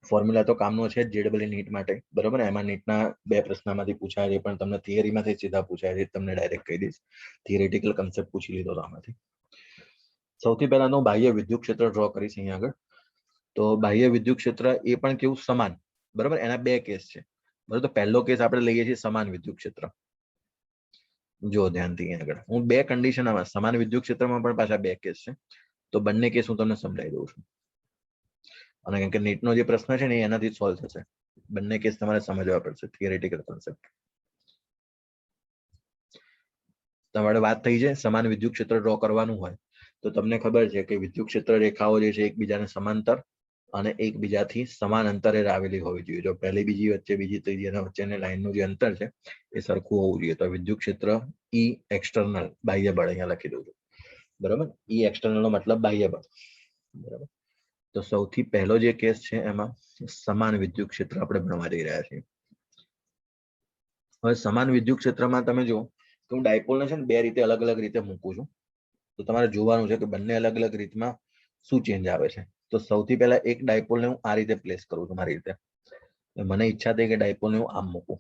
ફોર્મ્યુલા તો કામનો છે જ JEE નીટ માટે. બરાબર. એમાં નીટના 2 પ્રશ્નમાંથી પૂછાય છે, પણ તમને થિયરીમાંથી સીધા પૂછાય છે, તમને ડાયરેક્ટ કહી દઈશ. થિયરેટિકલ કન્સેપ્ટ પૂછી લીધો તો આમાંથી. સૌથી પહેલા તો બાહ્ય વિદ્યુત ક્ષેત્ર ડ્રો કરીશ અહીંયા આગળ. તો બાહ્ય વિદ્યુત ક્ષેત્ર એ પણ કેવું? સમાન. બરાબર. એના 2 કેસ છે. બરાબર. તો પહેલો કેસ આપણે લઈએ છીએ સમાન વિદ્યુત ક્ષેત્ર. જો ધ્યાનથી અહીંયા આગળ હું 2 કન્ડિશન આમાં, સમાન વિદ્યુત ક્ષેત્રમાં પણ પાછા 2 કેસ છે. તો બંને કેસ હું તમને સમજાવી દઉં છું. અને કારણ કે નીટનો જે પ્રશ્ન છે ને એનાથી સોલ્વ થશે. બંને કેસ તમારે સમજવા પડશે. થિયરેટિકલ કોન્સેપ્ટ તમારે વાત થઈ છે. સમાન વિદ્યુત ક્ષેત્ર ડ્રો કરવાનું હોય તો તમને ખબર છે કે વિદ્યુત ક્ષેત્ર રેખાઓ જે છે એકબીજાને સમાંતર અને એકબીજાથી સમાન અંતરે આવેલી હોવી જોઈએ. જો પહેલી બીજી વચ્ચે, બીજી ત્રીજી અને વચ્ચેની લાઈનનું જે અંતર છે એ સરખું હોવું જોઈએ. તો વિદ્યુત ક્ષેત્ર E એક્સટર્નલ, બાહ્ય બળ અહીંયા લખી દઉં છું. બરાબર. E એક્સટર્નલ નો મતલબ બાહ્ય બળ. બરાબર. તો સૌથી પહેલો જે કેસ છે એમાં સમાન વિદ્યુત ક્ષેત્ર આપણે ભણવા જઈ રહ્યા છીએ. હવે સમાન વિદ્યુત ક્ષેત્રમાં તમે જો કે હું ડાયપોલને છે ને 2 રીતે અલગ અલગ રીતે મૂકું છું. તો તમારે જોવાનું છે કે બંને અલગ અલગ રીતમાં શું ચેન્જ આવે છે. તો સૌથી પહેલા એક ડાયપોલને હું આ રીતે પ્લેસ કરું છું મારી રીતે. મને ઈચ્છા થઈ કે ડાયપોલને હું આમ મૂકું.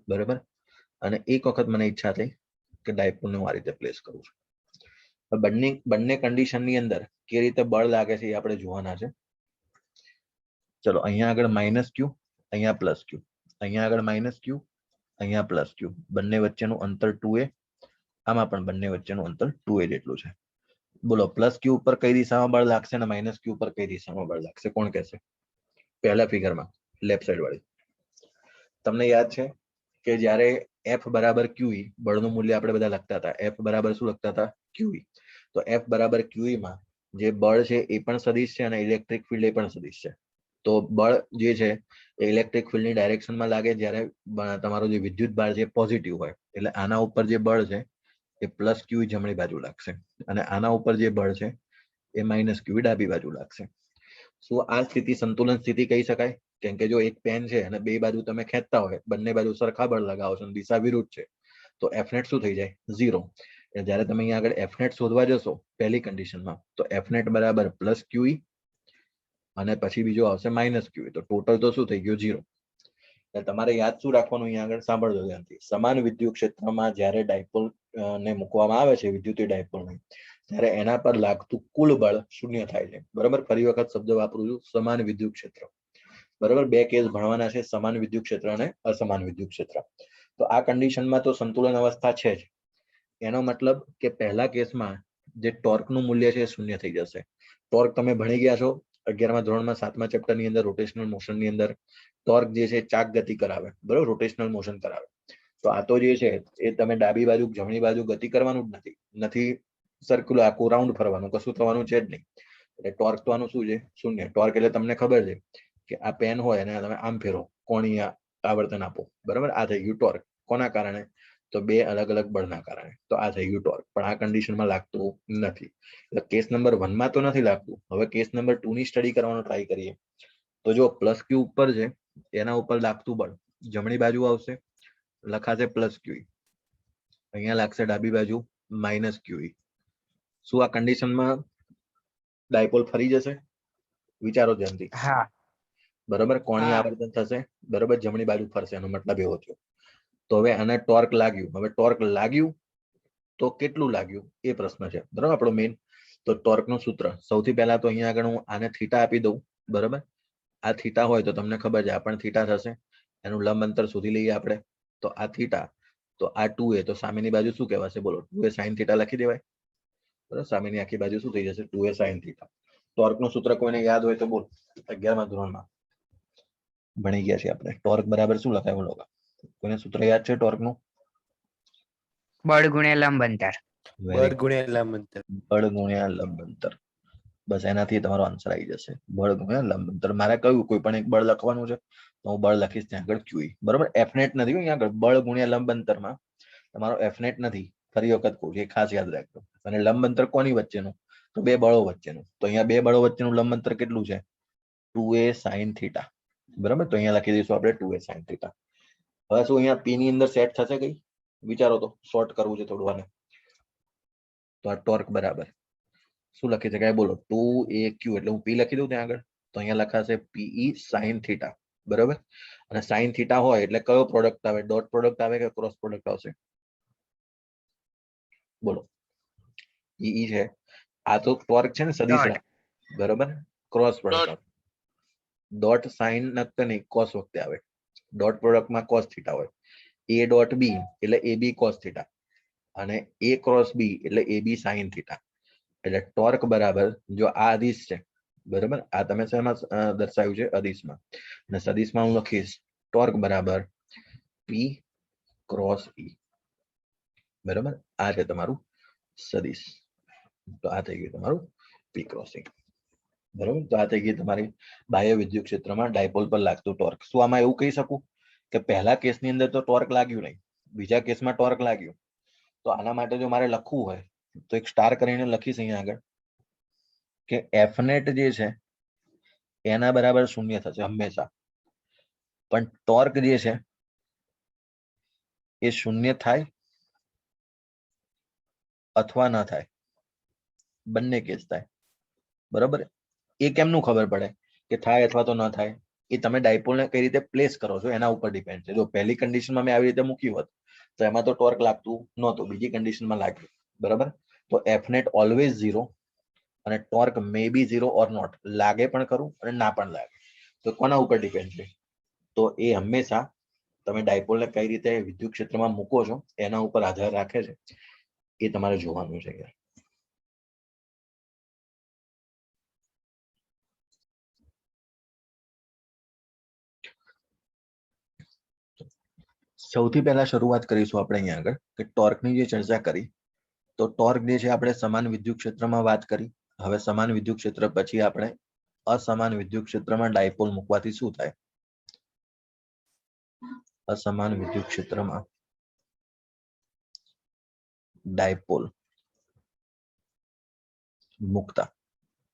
બરાબર. અને એક વખત મને ઈચ્છા થઈ કે ડાયપોલને હું આ રીતે પ્લેસ કરું છું. બંને કન્ડિશનની અંદર કે રીતે બળ લાગે છે એ આપણે જોવાના છે. ચલો અહીંયા આગળ -Q, અહીંયા +Q, અહીંયા આગળ -Q, અહીંયા +Q. બંને વચ્ચેનું અંતર 2a, આમાં પણ બંને વચ્ચેનું અંતર 2a જેટલું છે. બોલો +Q ઉપર કઈ દિશામાં બળ લાગશે અને -Q ઉપર કઈ દિશામાં બળ લાગશે? કોણ કહેશે? પહેલા ફિગરમાં લેફ્ટ સાઈડ વાળી તમને યાદ છે કે જ્યારે F બરાબર QE, બળનું મૂલ્ય આપણે બધા લખતા હતા, F બરાબર શું લખતા હતા? QE. તો F બરાબર QE માં જે બળ છે એ પણ સદિશ છે અને ઇલેક્ટ્રિક ફિલ્ડ એ પણ સદિશ છે. તો બળ જે છે એ ઇલેક્ટ્રિક ફિલ્ડની ડાયરેક્શનમાં લાગે જ્યારે તમારો જે વિદ્યુત ભાર છે પોઝિટિવ હોય. એટલે આના ઉપર જે બળ છે એ પ્લસ QE જમણી બાજુ લાગશે અને આના ઉપર જે બળ છે એ માઇનસ QE ડાબી બાજુ લાગશે. શું આ સ્થિતિ સંતુલન સ્થિતિ કહી શકાય? કેમ કે જો એક પેન છે અને બે બાજુ તમે ખેંચતા હોય, બંને બાજુ સરખા બળ લગાવો છો અને દિશા વિરુદ્ધ છે, તો Fnet શું થઈ જાય? 0. જ્યારે તમે અહીંયા આગળ Fnet શોધવા જશો પહેલી કન્ડિશનમાં, તો Fnet બરાબર પ્લસ QE અને પછી બીજો આવશે માઇનસ QE. તો ટોટલ તો શું થઈ ગયું? 0. તમારે યાદ શું રાખવાનું અહીંયા આગળ? સાંભળજો ધ્યાનથી. સમાન વિદ્યુત ક્ષેત્રમાં જ્યારે ડાયપોલ ને મૂકવામાં આવે છે, વિદ્યુતીય ડાયપોલને, ત્યારે એના પર લાગતું કુલ બળ શૂન્ય થાય છે. બરાબર? ફરી વખત શબ્દ વાપરું છું, સમાન વિદ્યુત ક્ષેત્ર. બરાબર? બે કેસ ભણવાના છે, સમાન વિદ્યુત ક્ષેત્ર અને અસમાન વિદ્યુત ક્ષેત્ર. તો આ કન્ડિશનમાં તો સંતુલન અવસ્થા છે જ. એનો મતલબ કે પહેલા કેસમાં જે ટોર્કનું મૂલ્ય છે એ શૂન્ય થઈ જશે. ટોર્ક તમે ભણી ગયા છો 11મા ધોરણમાં 7મા ચેપ્ટરની અંદર રોટેશનલ મોશનની અંદર. ટોર્ક જે છે ચાક ગતિ કરાવે, બરાબર? રોટેશનલ મોશન કરાવે. તો આ તો જે છે એ તમે ડાબી બાજુ જમણી બાજુ ગતિ કરવાનું જ નથી સર્ક્યુલર આખું રાઉન્ડ ફરવાનું, કશું થવાનું છે જ નહીં. એટલે ટોર્ક તો આનું શું છે? શૂન્ય. ટોર્ક એટલે તમને ખબર છે કે આ પેન હોય અને તમે આમ ફેરો, કોણીય આવર્તન આપો, બરાબર? આ થઈ ગયું ટોર્ક. કોના કારણે? તો બે અલગ અલગ બળના કારણે. તો આ થઈ ગયું ટોર્ક. પણ આ કન્ડિશનમાં લાગતું નથી. એટલે કેસ નંબર 1 માં તો નથી લાગતું. હવે કેસ નંબર 2 ની સ્ટડી કરવાનો ટ્રાય કરીએ. તો જો પ્લસ Q ઉપર છે, એના ઉપર લાગતું બળ જમણી બાજુ આવશે, લખાશે પ્લસ QE. અહીંયા લાગશે ડાબી બાજુ માઇનસ QE. શું આ કન્ડિશનમાં ડાયપોલ ફરી જશે? વિચારો ધ્યાનથી. હા. બરાબર? કોણીય આવર્તન થશે, બરાબર? જમણી બાજુ ફરશે. એનો મતલબ એવો થયો. તો હવે આને ટોર્ક લાગ્યું. હવે ટોર્ક લાગ્યું તો કેટલું લાગ્યું એ પ્રશ્ન છે, બરાબર? આપણો મેઇન. તો ટોર્કનું સૂત્ર સૌથી પહેલા તો અહીંયા આગળ હું આને થીટા આપી દઉં, બરાબર? આ થીટા હોય તો તમને ખબર છે આ પણ થીટા થશે. એનું લંબ અંતર શોધી લઈએ આપણે. તો આ થીટા, તો આ 2a, તો સામેની બાજુ શું કહેવાશે? બોલો. 2a sin થીટા લખી દેવાય, બરાબર? સામેની આખી બાજુ શું થઈ જશે? 2a sin theta. ટોર્કનું સૂત્ર કોઈને યાદ હોય તો બોલ. 11મા ધોરણમાં ભણી ગયા છે આપણે. ટોર્ક બરાબર શું લખાય? બોલો. કોઈને સૂત્ર યાદ છે ટોર્કનું? બળ ગુણ્યા લંબ અંતર. બળ ગુણ્યા લંબ અંતર. બળ ગુણ્યા લંબ અંતર. બસ એનાથી તમારો આન્સર આવી જશે. બળ ગુણ્યા લંબ અંતર. મારે કયું કોઈ પણ એક બળ લખવાનું છે તો હું બળ લખીશ ત્યાં આગળ QE, બરાબર? Fnet નથી અહીંયા આગળ. બળ ગુણ્યા લંબ અંતરમાં તમારો Fnet નથી. ફરી વખત કહું છું, એ ખાસ યાદ રાખજો. અને લંબ અંતર કોની વચ્ચેનું? તો બે બળો વચ્ચેનું. તો અહીંયા બે બળો વચ્ચેનું લંબ અંતર કેટલું છે? 2a sin થીટા, બરાબર? તો અહીંયા લખી દઈશું આપણે 2a sin થીટા. હવે શું અહીંયા P ની અંદર સેટ થશે કઈ? વિચારો તો. શોર્ટ કરવું છે થોડું આને. તો આ ટોર્ક બરાબર શું લખી શકાય? બોલો. 2aq એટલે હું P લખી દઉં ત્યાં આગળ. તો અહીંયા લખાશે PE sin થીટા, બરાબર? અને sin થીટા હોય એટલે કયો પ્રોડક્ટ આવે? ડોટ પ્રોડક્ટ આવે કે ક્રોસ પ્રોડક્ટ આવશે? બોલો. PE છે. આ તો ટોર્ક છે ને સદિશ, બરાબર? Cross product. ડોટ સાઇન નક્કી નહીં, કોસ વખતે આવે. ડોટ પ્રોડક્ટમાં કોસ થીટા હોય. A ડોટ B એટલે AB કોસ થીટા અને A ક્રોસ B એટલે AB સાઇન થીટા. એટલે ટોર્ક બરાબર, જો આ અદિશ છે, બરાબર? આ તમે શેમાં દર્શાવ્યું છે? અદિશમાં. અને સદિશમાં હું લખીશ ટોર્ક બરાબર P ક્રોસ E, બરાબર? આ છે તમારું સદિશ. તો આ થઈ ગયું તમારું P ક્રોસ E, બરાબર? તો આ થઈ ગઈ તમારી બાહ્ય વિદ્યુત ક્ષેત્રમાં ડાયપોલ પર લાગતું ટોર્ક. શું આમાં એવું કહી શકું કે પહેલા કેસની અંદર તો ટોર્ક લાગ્યું નહીં, બીજા કેસમાં ટોર્ક લાગ્યું? તો આના માટે જો મારે લખવું હોય તો એક સ્ટાર કરીને લખીશ અહીંયા આગળ કે Fnet જે છે એના બરાબર શૂન્ય થશે હંમેશા. પણ ટોર્ક જે છે એ શૂન્ય થાય અથવા ન થાય, બંને કેસ થાય, બરાબર? એ કેમનું ખબર પડે કે થાય અથવા તો ન થાય? એ તમે ડાયપોલને કઈ રીતે પ્લેસ કરો છો એના ઉપર ડિપેન્ડ છે. જો પહેલી કન્ડિશનમાં મેં આવી રીતે મૂક્યું હોત તો એમાં તો ટોર્ક લાગતું નહોતું, બીજી કન્ડિશનમાં લાગ્યું, બરાબર? તો Fnet ઓલવેઝ 0 અને torque May B 0 or not. લાગે પણ ખરું અને ના પણ લાગે. તો કોના ઉપર ડિપેન્ડ છે? તો એ હંમેશા તમે ડાયપોલને કઈ રીતે વિદ્યુત ક્ષેત્રમાં મૂકો છો એના ઉપર આધાર રાખે છે. એ તમારે જોવાનું છે. સૌથી પહેલા શરૂઆત કરીશું આપણે અહીંયા આગળ કે ટોર્કની જે ચર્ચા કરી તો ટોર્ક જે છે આપણે સમાન વિદ્યુત ક્ષેત્રમાં વાત કરી. હવે સમાન વિદ્યુત ક્ષેત્ર પછી આપણે અસમાન વિદ્યુત ક્ષેત્રમાં ડાયપોલ મૂકવાથી શું થાય? અસમાન વિદ્યુત ક્ષેત્રમાં ડાયપોલ મુકતા,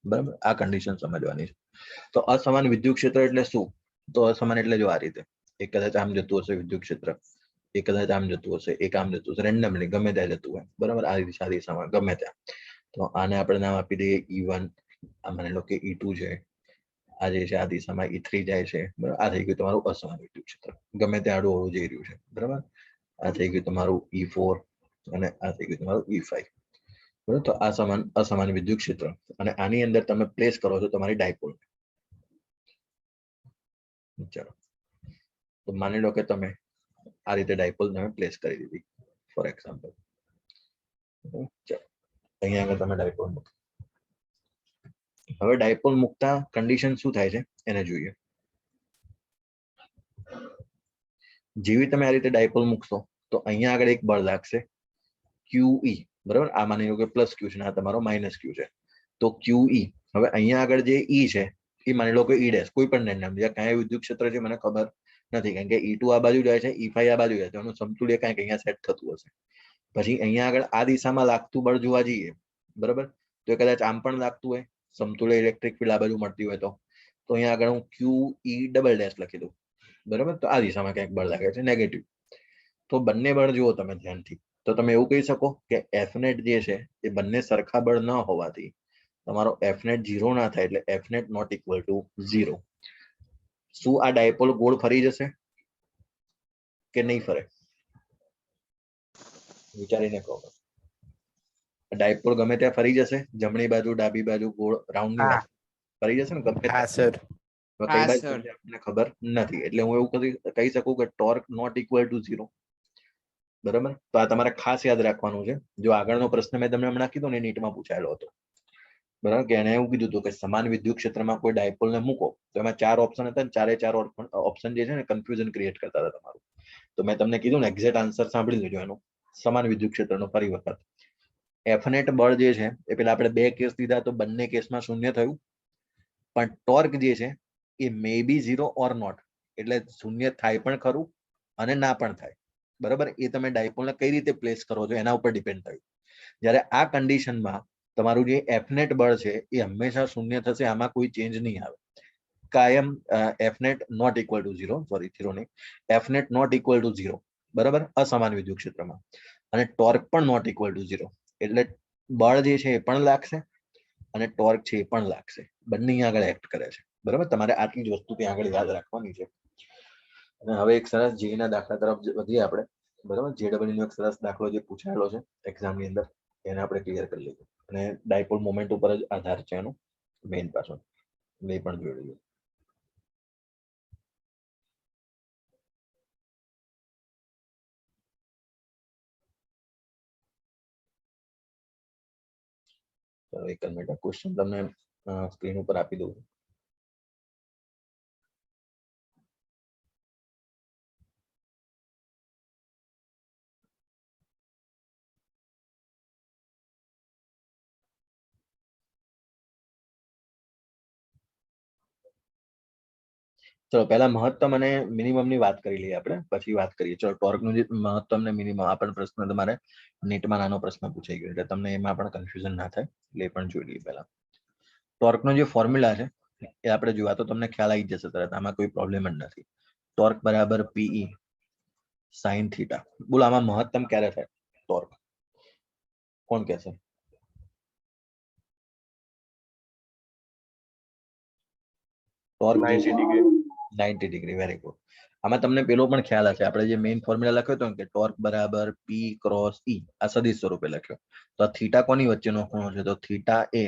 બરાબર, આ કન્ડિશન સમજવાની છે. તો અસમાન વિદ્યુત ક્ષેત્ર એટલે શું? તો અસમાન એટલે જો આ રીતે એક કદાચ આમ જતું હશે વિદ્યુત ક્ષેત્ર, એક કદાચ આમ જતું હશે, એક આમ જતું હશે, રેન્ડમલી ગમે ત્યાં જતું હોય, બરાબર, આ દિશામાં ગમે ત્યાં. તો આને આપણે નામ આપી દઈએ E1, આ માની લો કે E2 છે, આ જે છે આ દિશામાં E3 જાય છે, બરાબર. આ થઈ ગયું તમારું અસમાન વિદ્યુત ક્ષેત્ર, ગમે ત્યાં આડું અવળું જઈ રહ્યું છે, બરાબર. આ થઈ ગયું તમારું E4 અને આ થઈ ગયું તમારું E5, બરાબર. તો આ અસમાન વિદ્યુત ક્ષેત્ર અને આની અંદર તમે પ્લેસ કરો છો તમારી ડાયપોલ. ચાલો, તો માની લો કે તમે આ રીતે ડાયપોલ તમે પ્લેસ કરી દીધી ફોર એક્ઝામ્પલ. ચાલો, અહીંયા આગળ તમે ડાયપોલ મૂકો. હવે ડાયપોલ મૂકતા કન્ડિશન શું થાય છે એને જોઈએ. જેવી તમે આ રીતે ડાયપોલ મૂકશો તો અહીંયા આગળ એક બળ લાગશે QE, બરાબર. આ માની લો કે પ્લસ Q છે, આ તમારો માઇનસ Q છે. તો QE, હવે અહીંયા આગળ જે E છે એ માની લો કે E ડેશ, કોઈ પણ રેન્ડમ, જ્યાં કયા વિદ્યુત ક્ષેત્ર છે મને ખબર નથી, કારણ કે E2 આ બાજુ જાય છે, E5 આ બાજુ જાય છે, એનું સમતુલ્ય કાંઈક અહીંયા સેટ થતું હશે. પછી અહીંયા આગળ આ દિશામાં લાગતું બળ જોવા જઈએ, બરાબર, તો એ કદાચ આમ પણ લાગતું હોય, સમતુલ્ય ઇલેક્ટ્રિક ફિલ્ડ આ બાજુ મળતી હોય તો અહીંયા આગળ હું QE ડબલ ડેશ લખી દઉં, બરાબર. તો આ દિશામાં ક્યાંક બળ લાગે છે નેગેટિવ. તો બંને બળ જુઓ તમે ધ્યાનથી, તો તમે એવું કહી શકો કે Fnet જે છે એ બંને સરખા બળ ન હોવાથી તમારો Fnet 0 ના થાય, એટલે Fnet નોટ ઇક્વલ ટુ 0. શું આ ડાયપોલ ગોળ ફરી જશે કે નહીં ફરે? વિચારીને કહો. ડાયપોલ ગમે ત્યાં ફરી જશે, જમણી બાજુ, ડાબી બાજુ, ગોળ, રાઉન્ડ ની વાત ફરી જશે ને ગમે હા ત્યાં. સર. કઈ બાજુ આપણને ખબર નથી, એટલે હું એવું કહી શકું કે ટોર્ક નોટ ઇક્વલ ટુ 0, બરાબર. તો આ તમારે ખાસ યાદ રાખવાનું છે. જો આગળનો પ્રશ્ન મેં તમને હમણાં કીધો ને નીટમાં પૂછાયેલો હતો, બરાબર, કે એને એવું કીધું હતું કે સમાન વિદ્યુત ક્ષેત્રમાં કોઈ ડાયપોલ ને મૂકો, તો એમાં 4 ઓપ્શન હતા ને 4 ઓપ્શન જે છે ને કન્ફ્યુઝન ક્રિએટ કરતા હતા તમારું. તો મેં તમને કીધું ને એક્ઝેક્ટ આન્સર સાંભળી લેજો એનો. સમાન વિદ્યુત ક્ષેત્રનો ફરી વખત Fnet બળ જે છે એ પેલા આપણે બે કેસ લીધા તો બંને કેસમાં શૂન્ય થયું, પણ ટોર્ક જે છે એ મે બી 0 ઓર નોટ, એટલે શૂન્ય થાય પણ ખરું અને ના પણ થાય, બરાબર. એ તમે ડાયપોલને કઈ રીતે પ્લેસ કરો છો એના ઉપર ડિપેન્ડ થયું. જ્યારે આ કન્ડિશનમાં તમારું જે Fnet બળ છે એ હંમેશા શૂન્ય થશે, આમાં કોઈ ચેન્જ નહીં આવે. કાયમ Fnet not equal to 0, sorry 0 નહીં, Fnet નોટ ઇક્વલ ટુ 0, બરાબર, અસમાન વિદ્યુત ક્ષેત્રમાં. અને ટોર્ક પણ નોટ ઇક્વલ ટુ 0, એટલે બળ જે છે એ પણ લાગશે અને ટોર્ક છે એ પણ લાગશે, બંને અહીંયા આગળ એક્ટ કરે છે, બરાબર. તમારે આટલી જ વસ્તુ ત્યાં આગળ યાદ રાખવાની છે. અને હવે એક સરસ J ના દાખલા તરફ વધીએ આપણે, બરાબર. JEE નો એક સરસ દાખલો જે પૂછાયેલો છે એક્ઝામની અંદર એને આપણે ક્લિયર કરી લઈએ. અને ડાયપોલ મોમેન્ટ ઉપર જ આધાર છે એનો મેઇન પાછો, એ પણ જોઈ લઈએ. એક મિનિટ, ક્વેશ્ચન તમને સ્ક્રીન ઉપર આપી દઉં. ચલો પહેલા મહત્તમ અને મિનિમમ ની વાત કરી લઈએ આપણે, પછી વાત કરીએ. ચલો ટોર્ક નું જે મહત્તમ ને મિનિમમ, આ પણ પ્રશ્ન તમારે નીટમાં નાનો પ્રશ્ન પૂછાઈ ગયો, એટલે તમને એમાં પણ કન્ફ્યુઝન ના થાય, એટલે એ પણ જોઈ લઈએ. પહેલા ટોર્ક નો જે ફોર્મ્યુલા છે એ આપણે જોવા તો તમને ખ્યાલ આવી જશે તરત, આમાં કોઈ પ્રોબ્લેમ જ નથી. ટોર્ક બરાબર PE sin થીટા. બોલો આમાં મહત્તમ ક્યારે થાય ટોર્ક? કોણ કહેશે? Torque 90 degree. Very good. આમાં તમને પેલો પણ ખ્યાલ હશે, આપણે જે મેઇન ફોર્મ્યુલા લખ્યો હતો કે ટોર્ક બરાબર P ક્રોસ E, આ સદિશ સ્વરૂપે લખ્યો. તો આ થીટા કોની વચ્ચેનો ખૂણો છે? તો થીટા એ,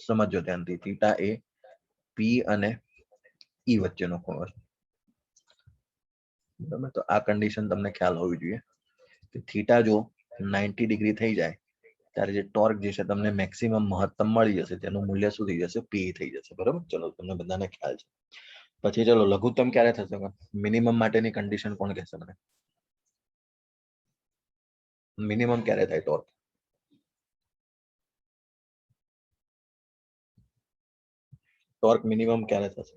સમજો ધ્યાનથી, થીટા એ P અને E વચ્ચેનો ખૂણો છે, બરાબર. તો આ કન્ડિશન તમને ખ્યાલ હોવી જોઈએ કે થીટા જો 90 ડિગ્રી થઈ જાય ત્યારે જે ટોર્ક જે છે તમને મેક્સિમમ મહત્તમ મળી જશે, તેનું મૂલ્ય શું થઈ જશે? P થઈ જશે, બરાબર. ચલો તમને બધાને ખ્યાલ છે. પછી ચલો લઘુત્તમ ક્યારે થશે? મિનિમમ માટેની કન્ડિશન કોણ કહેશે મને? મિનિમમ ક્યારે થાય ટોર્ક? ટોર્ક મિનિમમ ક્યારે થશે?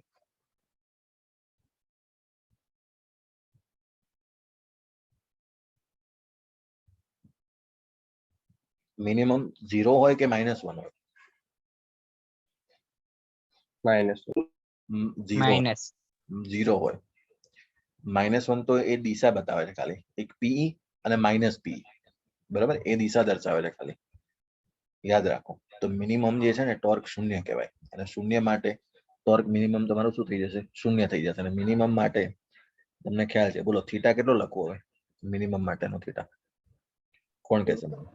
મિનિમમ 0 હોય કે -1 હોય? માઇનસ 0 હોય. -1 તો એ દિશા બતાવે છે ખાલી, એક પીઈ અને -PE, બરાબર, એ દિશા દર્શાવે છે ખાલી, યાદ રાખો. તો મિનિમમ જે છે ને ટોર્ક 0 કહેવાય, અને 0 માટે ટોર્ક મિનિમમ તમારું શું થઈ જશે? 0 થઈ જશે. અને મિનિમમ માટે તમને ખ્યાલ છે, બોલો થીટા કેટલો લખવો હવે મિનિમમ માટેનો? થીટા કોણ કહેશે મને?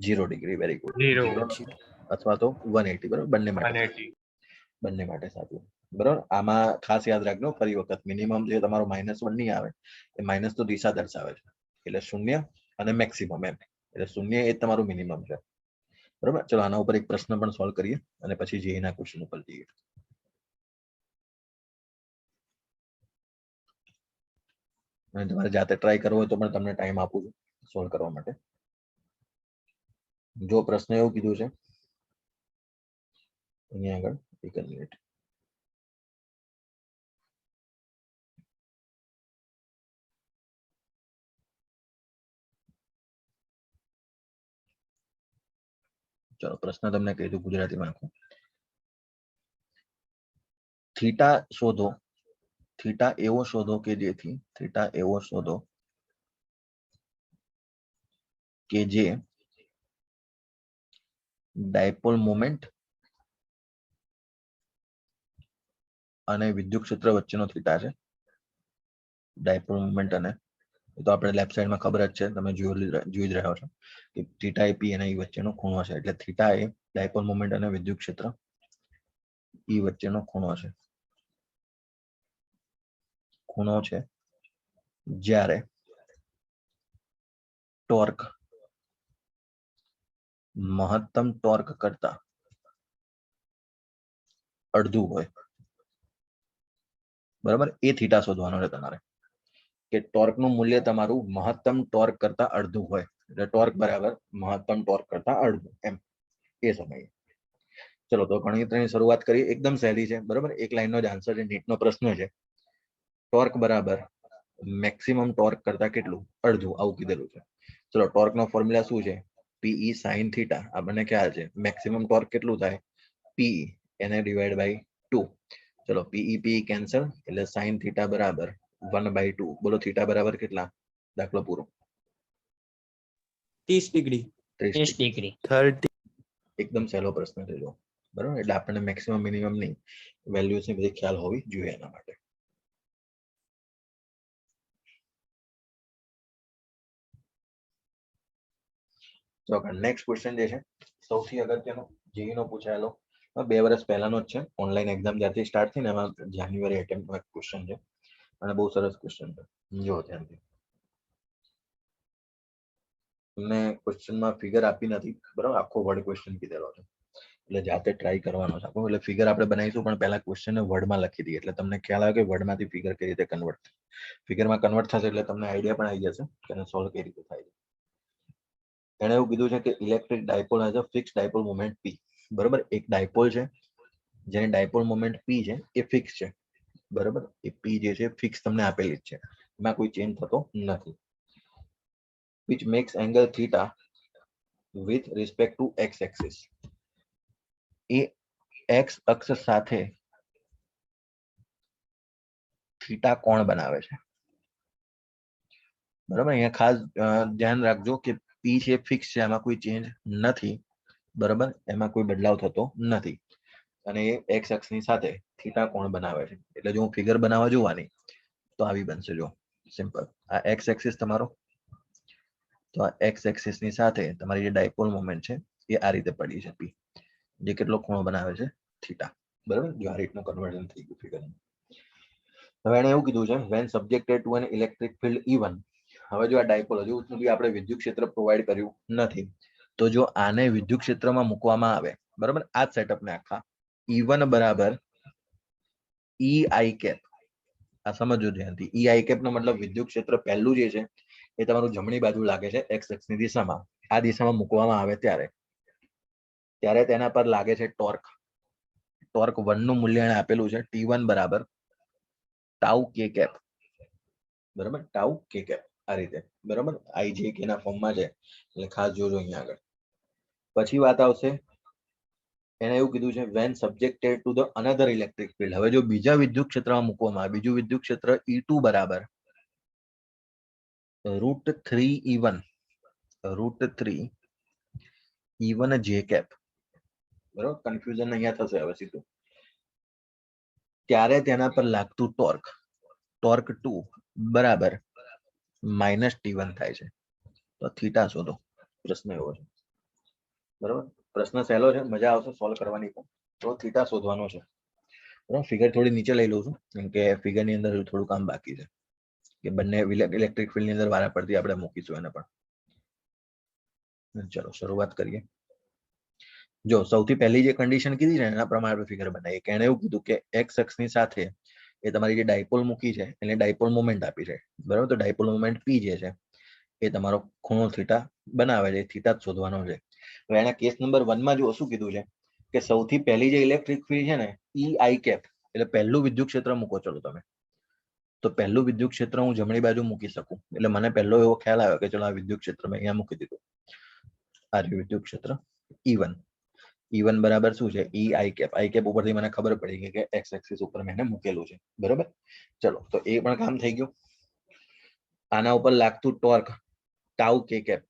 0 ડિગ્રી. Very good. 0 અથવા તો 180, બરાબર, બંને માટે 180 બંને માટે સાચું, બરાબર. આમાં ખાસ યાદ રાખજો ફરી વખત, મિનિમમ જે તમારો -1 નહીં આવે, એ માઇનસ તો દિશા દર્શાવે છે, એટલે 0 અને મેક્સિમમ એમ, એટલે 0 એ તમારું મિનિમમ છે, બરાબર. ચલો આના ઉપર એક પ્રશ્ન પણ સોલ્વ કરીએ અને પછી જેના ક્વેશ્ચન ઉપર જઈએ. અને તમારે જાતે ટ્રાય કરવો હોય તો પણ તમને ટાઈમ આપું છું સોલ્વ કરવા માટે. જો પ્રશ્ન એવું કીધું છે અહીંયા આગળ, એક મિનિટ, ચલો પ્રશ્ન તમને કહી દઉં ગુજરાતીમાં આખું. થીટા શોધો, થીટા એવો શોધો કે જેથી, થીટા એવો શોધો કે જે ડાયપોલ મોમેન્ટ અને વિદ્યુત ક્ષેત્ર વચ્ચેનો થીટા છે. ડાયપોલ મોમેન્ટ અને તો આપણે લેફ્ટ સાઈડમાં ખબર જ છે, તમે જોઈ જ રહ્યો છો કે થીટા એ પી અને ઈ વચ્ચેનો ખૂણો છે, એટલે થીટા એ ડાયપોલ મોમેન્ટ અને વિદ્યુત ક્ષેત્ર ઈ વચ્ચેનો ખૂણો છે. ખૂણો છે જ્યારે ટોર્ક મહત્તમ ટોર્ક કરતા અડધું હોય, બરાબર. એ થીટા શોધવાનો છે તમારે, કે ટોર્ક નું મૂલ્ય તમારું મહત્તમ ટોર્ક કરતા અડધું હોય, એટલે ટોર્ક બરાબર મહત્તમ ટોર્ક કરતા અડધું, એમ એ સમયે. ચલો તો ગણિતની શરૂઆત કરીએ. એકદમ સહેલી છે, બરાબર, એક લાઈનનો જ આન્સર છે, નીટનો પ્રશ્ન છે. ટોર્ક બરાબર મેક્સિમમ ટોર્ક કરતા કેટલું? અડધું, આવું કીધેલું છે. ચલો ટોર્ક નો ફોર્મ્યુલા શું છે? પીઈ સાઇન થીટા, આપણને ખ્યાલ છે. મેક્સિમમ ટોર્ક કેટલું થાય? પીઈ એને ડિવાઈડ બાય 2. ચલો પીઈ કેન્સલ, એટલે સાઇન થીટા બરાબર 1/2. બોલો થીટા બરાબર કેટલા? દાખલો પૂરો. 30 ડિગ્રી. 30 ડિગ્રી. 30. એકદમ સહેલો પ્રશ્ન છે, જો, બરાબર. એટલે આપણને મેક્સિમમ મિનિમમ ની વેલ્યુઝ ની બધી ખ્યાલ હોવી જોઈએ એના માટે. તો નેક્સ્ટ ક્વેશ્ચન જે છે સૌથી અગત્યનો, જેઈ નો પૂછાયેલો, 2 વર્ષ પહેલાનો જ છે. ઓનલાઈન એક્ઝામ જ્યારથી સ્ટાર્ટ થઈ ને એમાં જાન્યુઆરી એટેમ્પ્ટનો એક ક્વેશ્ચન છે, અને બહુ સરસ ક્વેશ્ચન છે. જો ધ્યાનથી, તમને ક્વેશ્ચનમાં ફિગર આપી નથી, બરાબર, આખો વર્ડ ક્વેશ્ચન કીધેલો છે, એટલે જાતે ટ્રાય કરવાનો છે. એટલે ફિગર આપણે બનાવીશું, પણ પહેલા ક્વેશ્ચનને વર્ડમાં લખી દઈએ, એટલે તમને ખ્યાલ આવે કે વર્ડમાંથી ફિગર કઈ રીતે કન્વર્ટ થાય. ફિગરમાં કન્વર્ટ થશે એટલે તમને આઈડિયા પણ આવી જશે કે એને સોલ્વ કઈ રીતે થાય છે. એને એવું કીધું છે કે electric dipole has a fix dipole moment P, બરાબર. એક ડાયપોલ છે જેની ડાયપોલ મોમેન્ટ પી છે, એ ફિક્સ છે, બરાબર. એ પી જે છે ફિક્સ તમને આપેલી જ છે, એમાં કોઈ ચેન્જ થતો નથી. which makes angle theta with respect to x axis. A x અક્ષ સાથે થીટા કોણ બનાવે છે, બરાબર. અહીંયા ખાસ ધ્યાન રાખજો કે પી છે ફિક્સ છે, એમાં કોઈ ચેન્જ નથી, બરાબર, એમાં કોઈ બદલાવ થતો નથી. અને એ એક્સ અક્ષની સાથે થીટા કોણ બનાવે છે. એટલે જો હું ફિગર બનાવવા જોવાની તો આવી બનશે, જો સિમ્પલ. આ એક્સ એક્સિસ તમારો, તો આ એક્સ એક્સિસ ની સાથે તમારી જે ડાયપોલ મોમેન્ટ છે એ આ રીતે પડી છે પી, જે કેટલો ખૂણો બનાવે છે? થીટા, બરાબર. જો આ રીતનું કન્વર્ઝન થઈ ગયું ફિગર. હવે એને એવું કીધું છે when subjected to an electric field E1. હવે જો આ ડાયપોલ, હજુ સુધી આપણે વિદ્યુત ક્ષેત્ર પ્રોવાઈડ કર્યું નથી, તો જો આને વિદ્યુત ક્ષેત્રમાં મૂકવામાં આવે, બરાબર, આ જ સેટઅપ ને આખા, E1 બરાબર EI કેપ. આ સમજો ધ્યાનથી, EI કેપ નો મતલબ વિદ્યુત ક્ષેત્ર પહેલું જે છે એ તમારું જમણી બાજુ લાગે છે એક્સ અક્ષની દિશામાં. આ દિશામાં મૂકવામાં આવે ત્યારે તેના પર લાગે છે ટોર્ક. ટોર્ક 1 નું મૂલ્ય એને આપેલું છે T1 બરાબર ટાઉ કે કેપ. બરાબર, ટાઉ કે કેપ આ રીતે. બરાબર, IJK ના ફોર્મમાં છે એટલે ખાસ જોજો અહીંયા આગળ. પછી વાત આવશે, એને એવું કીધું છે when subjected to the another electric field. હવે જો બીજા વિદ્યુત ક્ષેત્રમાં મૂકવામાં આવે, બીજું વિદ્યુત ક્ષેત્ર E2 બરાબર √3 E1 J કેપ. બરાબર, કન્ફ્યુઝન અહીંયા થશે હવે સીધું. ત્યારે તેના પર લાગતું ટોર્ક T2 બરાબર -T1 થાય છે. તો થીટા શોધો. પ્રશ્ન એવો છે. બરાબર, પ્રશ્ન સહેલો છે, મજા આવશે સોલ્વ કરવાની. તો થીટા શોધવાનો છે. બરાબર, ફિગર થોડી નીચે લઈ લઉં છું કેમ કે ફિગર ની અંદર થોડું કામ બાકી છે કે બંને ઇલેક્ટ્રિક ફિલ્ડ ની અંદર વારા પડતી આપણે મૂકીશું એને પણ. ચલો શરૂઆત કરીએ. જો સૌથી પહેલી જે કન્ડિશન કીધી છે એના પ્રમાણે આપણે ફિગર બનાવીએ. કે એને એવું કીધું કે એક્સ અક્ષની સાથે એ તમારી જે ડાયપોલ મૂકી છે એને ડાયપોલ મોમેન્ટ આપી છે. બરાબર, તો ડાયપોલ મોમેન્ટ P જે છે એ તમારો ખૂણો થીટા બનાવે છે. થીટા જ શોધવાનો છે. હવે એના કેસ નંબર 1 માં જો શું કીધું છે કે સૌથી પહેલી જે ઇલેક્ટ્રિક ફિલ્ડ છે ને EI કેપ એટલે પહેલું વિદ્યુત ક્ષેત્ર મૂકો. ચલો તમે, તો પહેલું વિદ્યુત ક્ષેત્ર હું જમણી બાજુ મૂકી શકું. એટલે મને પહેલો એવો ખ્યાલ આવ્યો કે ચલો આ વિદ્યુત ક્ષેત્ર મેં અહીંયા મૂકી દીધું. આ વિદ્યુત ક્ષેત્ર E1 બરાબર શું છે EI કેપ. I કેપ ઉપરથી મને ખબર પડી કે એક્સ એક્સિસ ઉપર મેં એને મૂકેલું છે. બરાબર, ચલો તો એ પણ કામ થઈ ગયું. આના ઉપર લાગતું ટોર્ક ટાઉ કે કેપ.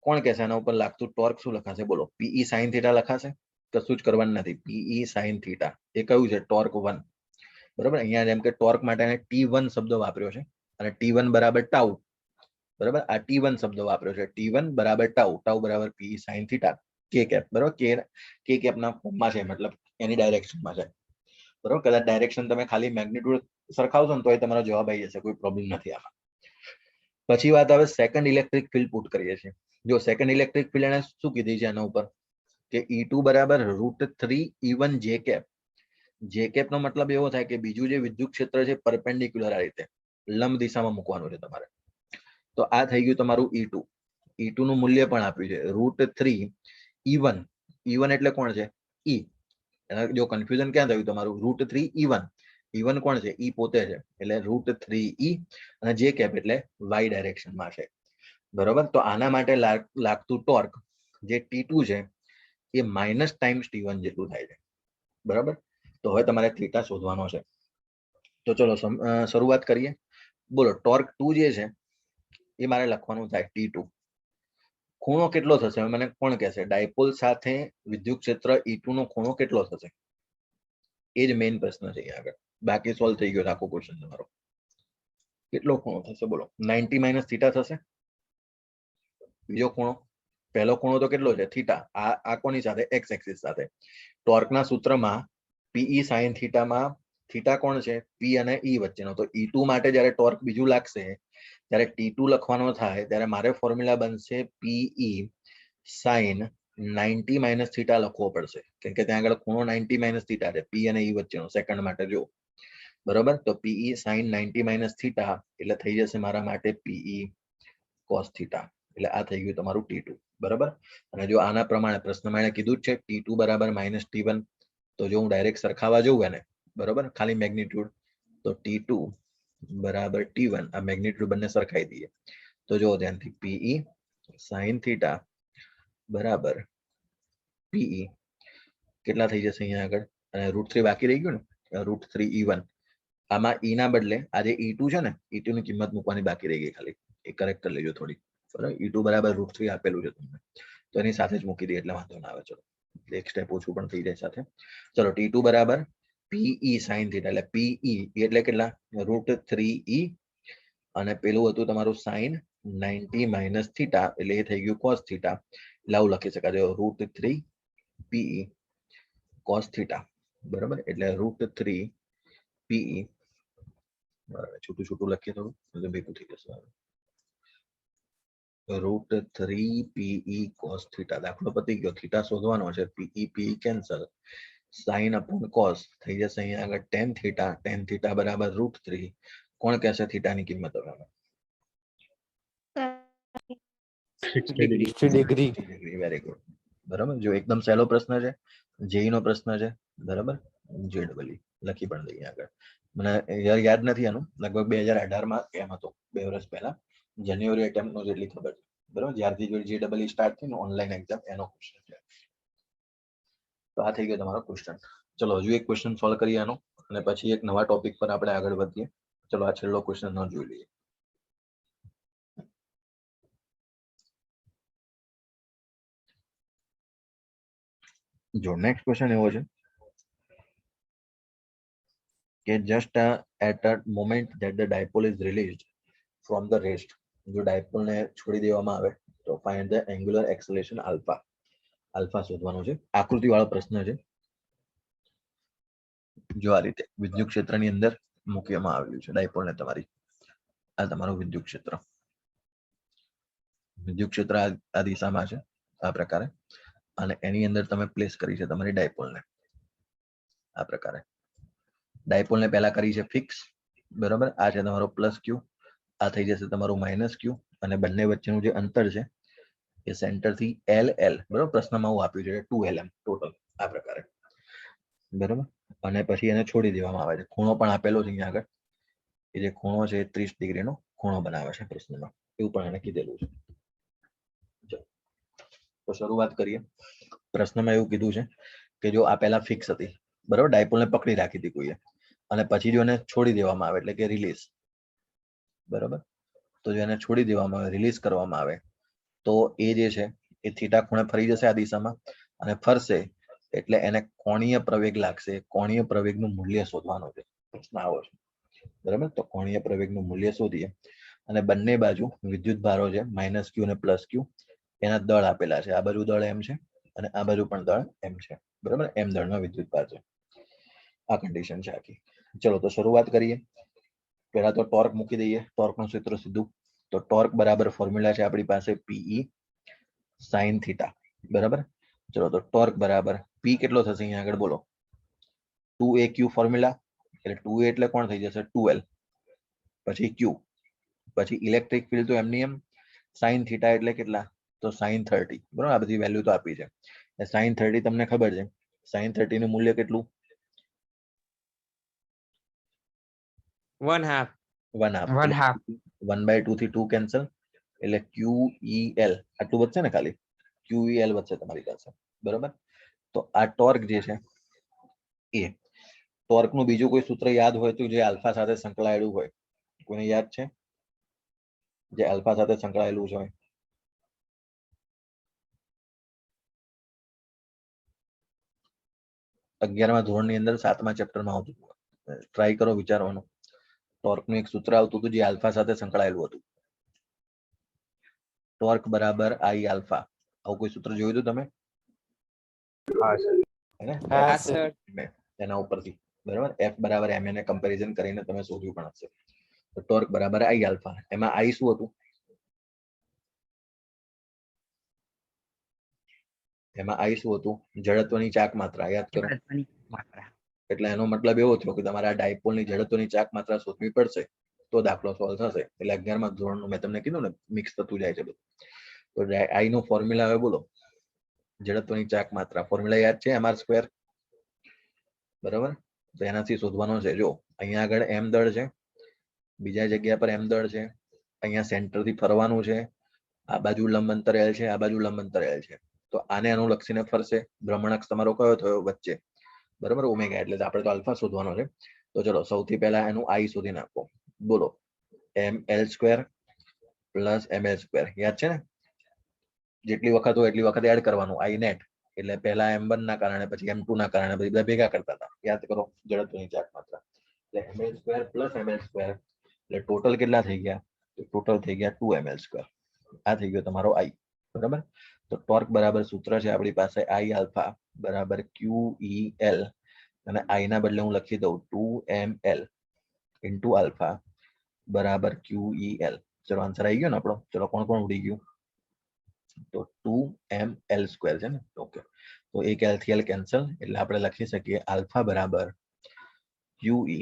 કોણ કહેશે આના ઉપર લાગતું ટોર્ક શું લખાશે? બોલો, PE sin થીટા લખાશે? કશું જ કરવાનું નથી. PE sin થીટા એ કયું છે? ટોર્ક 1. બરાબર, અહીંયા જેમ કે ટોર્ક માટે T1 શબ્દ વાપર્યો છે અને T1 બરાબર ટાઉ. બરાબર, આ T1 શબ્દ વાપર્યો છે. T1 બરાબર ટાઉ બરાબર PE sin theta k cap. બરાબર, કે કેપ ના ફોર્મમાં છે, મતલબ એની ડાયરેક્શનમાં છે. બરાબર, કદાચ ડાયરેક્શન તમે ખાલી મેગ્નિટ્યુડ સરખાવશો ને તો એ તમારો જવાબ આવી જશે, કોઈ પ્રોબ્લેમ નથી આમાં. પછી વાત આવે સેકન્ડ ઇલેક્ટ્રિક ફિલ્ડ પુટ કરીએ છીએ. જો સેકન્ડ ઇલેક્ટ્રિક ફિલ્ડ એને શું કીધી છે એના ઉપર કે E2 બરાબર √3 E1 J કેપ. જે કેપ નો મતલબ એવો થાય કે બીજું જે વિદ્યુત ક્ષેત્ર છે પરપેન્ડિક્યુલર આ રીતે લંબ દિશામાં મૂકવાનું છે તમારે. તો આ થઈ ગયું તમારું E2. E2 નું મૂલ્ય પણ આપ્યું છે √3 E1. E1 એટલે કોણ છે? E. જો કન્ફ્યુઝન ક્યાં થયું તમારું? √3 E1. E1 કોણ છે? E પોતે છે. એટલે √3 E અને જે કેપ એટલે y ડાયરેક્શનમાં છે. બરોબર, તો આના માટે લાગતું ટોર્ક જે T2 છે એ માઇનસ ટાઈમ્સ T1 જેટલું થાય છે. બરાબર, તો હવે તમારે થીટા શોધવાનો છે. તો ચલો શરૂઆત કરીએ. બોલો, ટોર્ક 2 જે છે એ મારે લખવાનું થાય T2. ખૂણો કેટલો થશે મને કોણ કહેશે? ડાયપોલ સાથે વિદ્યુત ક્ષેત્ર E2 નો ખૂણો કેટલો થશે? એ જ મેઇન પ્રશ્ન છે અહીંયા આગળ. બાકી સોલ્વ થઈ ગયો આખો ક્વેશ્ચન તમારો. કેટલો ખૂણો થશે? બોલો, 90 - થીટા થશે. બીજો ખૂણો, પહેલો ખૂણો તો કેટલો છે? થીટા. આ કોની સાથે? એક્સ એક્સિસ સાથે. ટોર્કના સૂત્રમાં PE sin થીટામાં થીટા કોણ છે? P અને E વચ્ચેનો. તો E2 માટે જ્યારે ટોર્ક બીજું લાગશે ત્યારે T2 લખવાનો થાય ત્યારે મારે ફોર્મ્યુલા બનશે PE sin 90 - થીટા લખવો પડશે કેમ કે ત્યાં આગળ ખૂણો 90 - થીટા છે P અને E વચ્ચેનો. સેકન્ડ માટે જો, બરોબર, તો PE sin 90 - થીટા એટલે થઈ જશે મારા માટે PE cos થીટા. એટલે આ થઈ ગયું તમારું T2. બરાબર, અને જો આના પ્રમાણે પ્રશ્નમાં એને કીધું જ છે T2 બરાબર -T1. તો જો હું ડાયરેક્ટ સરખાવા જઉં એને, બરોબર, ખાલી મેગ્નિટ્યુડ, તો T2 બરાબર T1 આ મેગ્નિટ્યુડ બંને સરખાઈ દઈએ તો જો ધ્યાનથી PE sin થીટા બરાબર PE કેટલા થઈ જશે અહીંયા આગળ? અને √3 બાકી રહી ગયું ને, √3 E1. આમાં E ના બદલે આ જે E2 છે ને, E2 ની કિંમત મૂકવાની બાકી રહી ગઈ ખાલી. એ કરેક્ટ કરી લેજો થોડી. બરાબર, E2 બરાબર √3 આપેલું છે તમને, તો એની સાથે જ મૂકી દઈએ એટલે વાંધો ના આવે. ચલો એક સ્ટેપ ઓછું પણ થઈ જાય સાથે. ચલો T2 બરાબર PE sin થીટા એટલે PE એટલે કેટલા? √3 E અને પેલું હતું તમારું sin 90 - થીટા એટલે એ થઈ ગયું cos થીટા. એટલે આવું લખી શકાય √3 PE cos થીટા. બરાબર, એટલે √3 PE, છૂટું છૂટું લખીએ થોડું એટલે ભેગું થઈ જશે. √3 PE cos થીટા. દાખલો પતી ગયો. થીટા શોધવાનો છે. PE cancel, sin upon cos થઈ જશે અહીંયા આગળ tan થીટા. tan થીટા બરાબર √3. કોણ કહેશે થીટાની કિંમત? હવે 60 degree. Very good. બરાબર, જો એકદમ સહેલો પ્રશ્ન છે, જેઈ નો પ્રશ્ન છે. બરાબર, JEE લખી પણ દઈએ આગળ. મને યાદ નથી આનું, લગભગ 2018 માં એમ હતો, 2 વર્ષ પહેલા જાન્યુઆરી એટેમ્પ નો જેટલી ખબર છે. બરાબર, જ્યારથી JEE સ્ટાર્ટ થઈ ને ઓનલાઈન એક્ઝામ, એનો ક્વેશ્ચન છે. તો આ થઈ ગયો તમારો ક્વેશ્ચન. ચલો હજુ એક ક્વેશ્ચન સોલ્વ કરીએ આનો, અને પછી એક નવા ટોપિક પર આપણે આગળ વધીએ. ચલો આ છેલ્લો ક્વેશ્ચન ન જોઈ લઈએ. જો નેક્સ્ટ ક્વેશ્ચન એવો છે કે just at a moment that the dipole is released from the rest, જો ડાયપોલ ને છોડી દેવામાં આવે તો find the angular acceleration alpha. Alpha શોધવાનું છે. આકૃતિ વાળો પ્રશ્ન છે. જો આ રીતે વિદ્યુત ક્ષેત્રની અંદર મૂકવામાં આવેલું છે ડાયપોલ ને તમારી. આ તમારું વિદ્યુત ક્ષેત્ર. વિદ્યુત ક્ષેત્ર આ દિશામાં છે આ પ્રકારે, અને એની અંદર તમે પ્લેસ કરી છે તમારી ડાયપોલને આ પ્રકારે. ડાયપોલને પહેલા કરી છે ફિક્સ. બરાબર, આ છે તમારો પ્લસ ક્યુ, આ થઈ જશે તમારું માઇનસ ક્યુ, અને બંને વચ્ચેનું જે અંતર છે એ સેન્ટર થી LL. બરાબર, પ્રશ્નમાં હું આપ્યું છે 2LM ટોટલ આ પ્રકારે. બરાબર, અને પછી એને છોડી દેવામાં આવે છે. ખૂણો પણ આપેલો છે અહીંયા આગળ, એ જે ખૂણો છે 30 ડિગ્રીનો ખૂણો બનાવે છે પ્રશ્નમાં, એવું પણ એને કીધેલું છે. તો શરૂઆત કરીએ. પ્રશ્નમાં એવું કીધું છે કે જો આ પહેલા ફિક્સ હતી, બરાબર, ડાયપોલને પકડી રાખી હતી કોઈએ, અને પછી જો એને છોડી દેવામાં આવે એટલે કે રિલીઝ. બરાબર, તો જો એને છોડી દેવામાં આવે, રિલીઝ કરવામાં આવે, તો એ જે છે એ થીટા ખૂણે ફરી જશે આ દિશામાં, અને ફરશે એટલે એને કોણીય પ્રવેગ લાગશે. કોણીય પ્રવેગનું મૂલ્ય શોધવાનું છે. પ્રશ્ન આવો છે. બરાબર, તો કોણીય પ્રવેગનું મૂલ્ય શોધીએ, અને બંને બાજુ વિદ્યુત ભારો છે માઇનસ ક્યુ અને પ્લસ ક્યુ, એના દળ આપેલા છે. આ બાજુ દળ M છે અને આ બાજુ પણ દળ M છે. બરાબર, M દળનો વિદ્યુત ભાર છે. આ કન્ડિશન છે આખી. ચલો તો શરૂઆત કરીએ. પહેલા તો ટોર્ક મૂકી દઈએ, ટોર્કનું સૂત્ર સીધું. તો ટોર્ક બરાબર ફોર્મ્યુલા છે આપણી પાસે PE sin થીટા. બરાબર, ચલો તો ટોર્ક બરાબર P કેટલો થશે અહીંયા આગળ બોલો? 2AQ ફોર્મ્યુલા, એટલે 2A એટલે કોણ થઈ જશે? 2L, પછી Q, પછી ઇલેક્ટ્રિક ફિલ્ડ તો એમની એમ, sin થીટા એટલે કેટલા? તો sin 30. બરાબર, આ બધી વેલ્યુ તો આપી છે. sin 30 તમને ખબર છે, sin 30 નું મૂલ્ય કેટલું? 1/2. 1/2. 1/2 થી 2 કેન્સલ, એટલે QEL આટલું વધશે ને, ખાલી QEL વધશે તમારી પાસે. બરાબર, તો આ ટોર્ક જે છે એ ટોર્ક નું બીજું કોઈ સૂત્ર યાદ હોય તો, જે આલ્ફા સાથે સંકળાયેલું હોય, કોઈને યાદ છે? જે આલ્ફા સાથે સંકળાયેલું છે. 11મા ધોરણની અંદર 7મા ચેપ્ટરમાં આવતું. ટ્રાય કરો વિચારવાનું. ટોર્કનું એક સૂત્ર આવતું હતું જે આલ્ફા સાથે સંકળાયેલું હતું. ટોર્ક બરાબર I આલ્ફા. આવું કોઈ સૂત્ર જોયું હતું તમે? હા સર. એના ઉપરથી. બરાબર, F બરાબર M ને કમ્પેરિઝન કરીને તમે શોધ્યું પણ હશે. તો ટોર્ક બરાબર I આલ્ફા. એમાં I શું હતું? એમાં I શું હતું? જડત્વની ચાક માત્રા. યાદ કરો. જડત્વની માત્રા. એટલે એનો મતલબ એવો થયો કે તમારે આ ડાયપોલની જડત્વની ચાક માત્રા શોધવી પડશે, તો દાખલો સોલ્વ થશે. એટલે 11મા ધોરણનું મેં તમને કીધું ને, મિક્સ થતું જાય છે બધું. તો I નો ફોર્મ્યુલા હવે બોલો. જડત્વની ચાક માત્રા ફોર્મ્યુલા યાદ છે? mr². બરાબર, તો એનાથી શોધવાનો છે. જો અહીંયા આગળ M દળ છે, બીજા જગ્યા પર M દળ છે, અહીંયા સેન્ટર થી ફરવાનું છે, આ બાજુ લંબ અંતર L છે, આ બાજુ લંબ અંતર L છે. તો આને અનુલક્ષીને ફરશે. ભ્રમણ અક્ષ તમારો કયો થયો? વચ્ચે. બરાબર, ઓમેગા, એટલે આપણે તો આલ્ફા શોધવાનો છે. તો ચલો સૌથી પહેલા એનું I શોધી નાખો. બોલો, ml² પ્લસ ml². યાદ છે ને? જેટલી વખત હોય એટલી વખત એડ કરવાનું I નેટ. એટલે પહેલા M1 ના કારણે, પછી M2 ના કારણે, પછી બધા ભેગા કરતા હતા. યાદ કરો જડત્વની ચાક માત્રા. એટલે ml² પ્લસ ml², એટલે ટોટલ કેટલા થઈ ગયા? ટોટલ થઈ ગયા 2ml². આ થઈ ગયો તમારો I. બરાબર, તો ટોર્ક બરાબર સૂત્ર છે આપણી પાસે I આલ્ફા બરાબર QEL, અને I ના બદલે હું લખી દઉં 2ml ઇન્ટુ આલ્ફા બરાબર QEL. ચલો આન્સર આવી ગયો ને આપણો. ચલો કોણ કોણ ઉડી ગયું? તો 2ml² છે ને. ઓકે, તો એક L થી L કેન્સલ, એટલે આપણે લખી શકીએ આલ્ફા બરાબર QE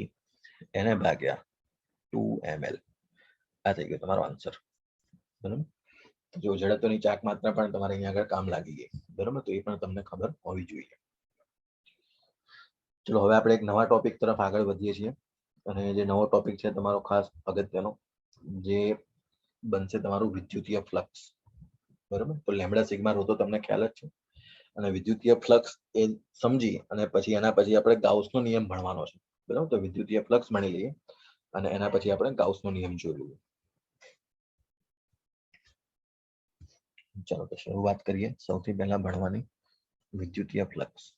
એને ભાગ્યા 2ml. આ થઈ ગયો તમારો આન્સર. બરાબર, જો જડત્વની ચાક માત્રા પણ તમારે અહીંયા આગળ કામ લાગી ગઈ, બરાબર, તો એ પણ તમને ખબર હોવી જોઈએ. ચલો હવે આપણે એક નવા ટોપિક તરફ આગળ વધીએ છીએ, અને જે નવો ટોપિક છે તમારો ખાસ અગત્યનો, જે બનશે તમારું વિદ્યુતીય ફ્લક્સ. બરાબર, તો લેમ્બડા સિગ્મા રો તો તમને ખ્યાલ જ છે, અને વિદ્યુતીય ફ્લક્સ એ સમજી અને પછી એના પછી આપણે ગાઉસનો નિયમ ભણવાનો છે. બરાબર, તો વિદ્યુતીય ફ્લક્સ ભણી લઈએ અને એના પછી આપણે ગાઉસનો નિયમ જોઈ લઈએ. ચાલો તો શરૂઆત કરીએ સૌથી પહેલા ભણવાની વિદ્યુતીય ફ્લક્સ.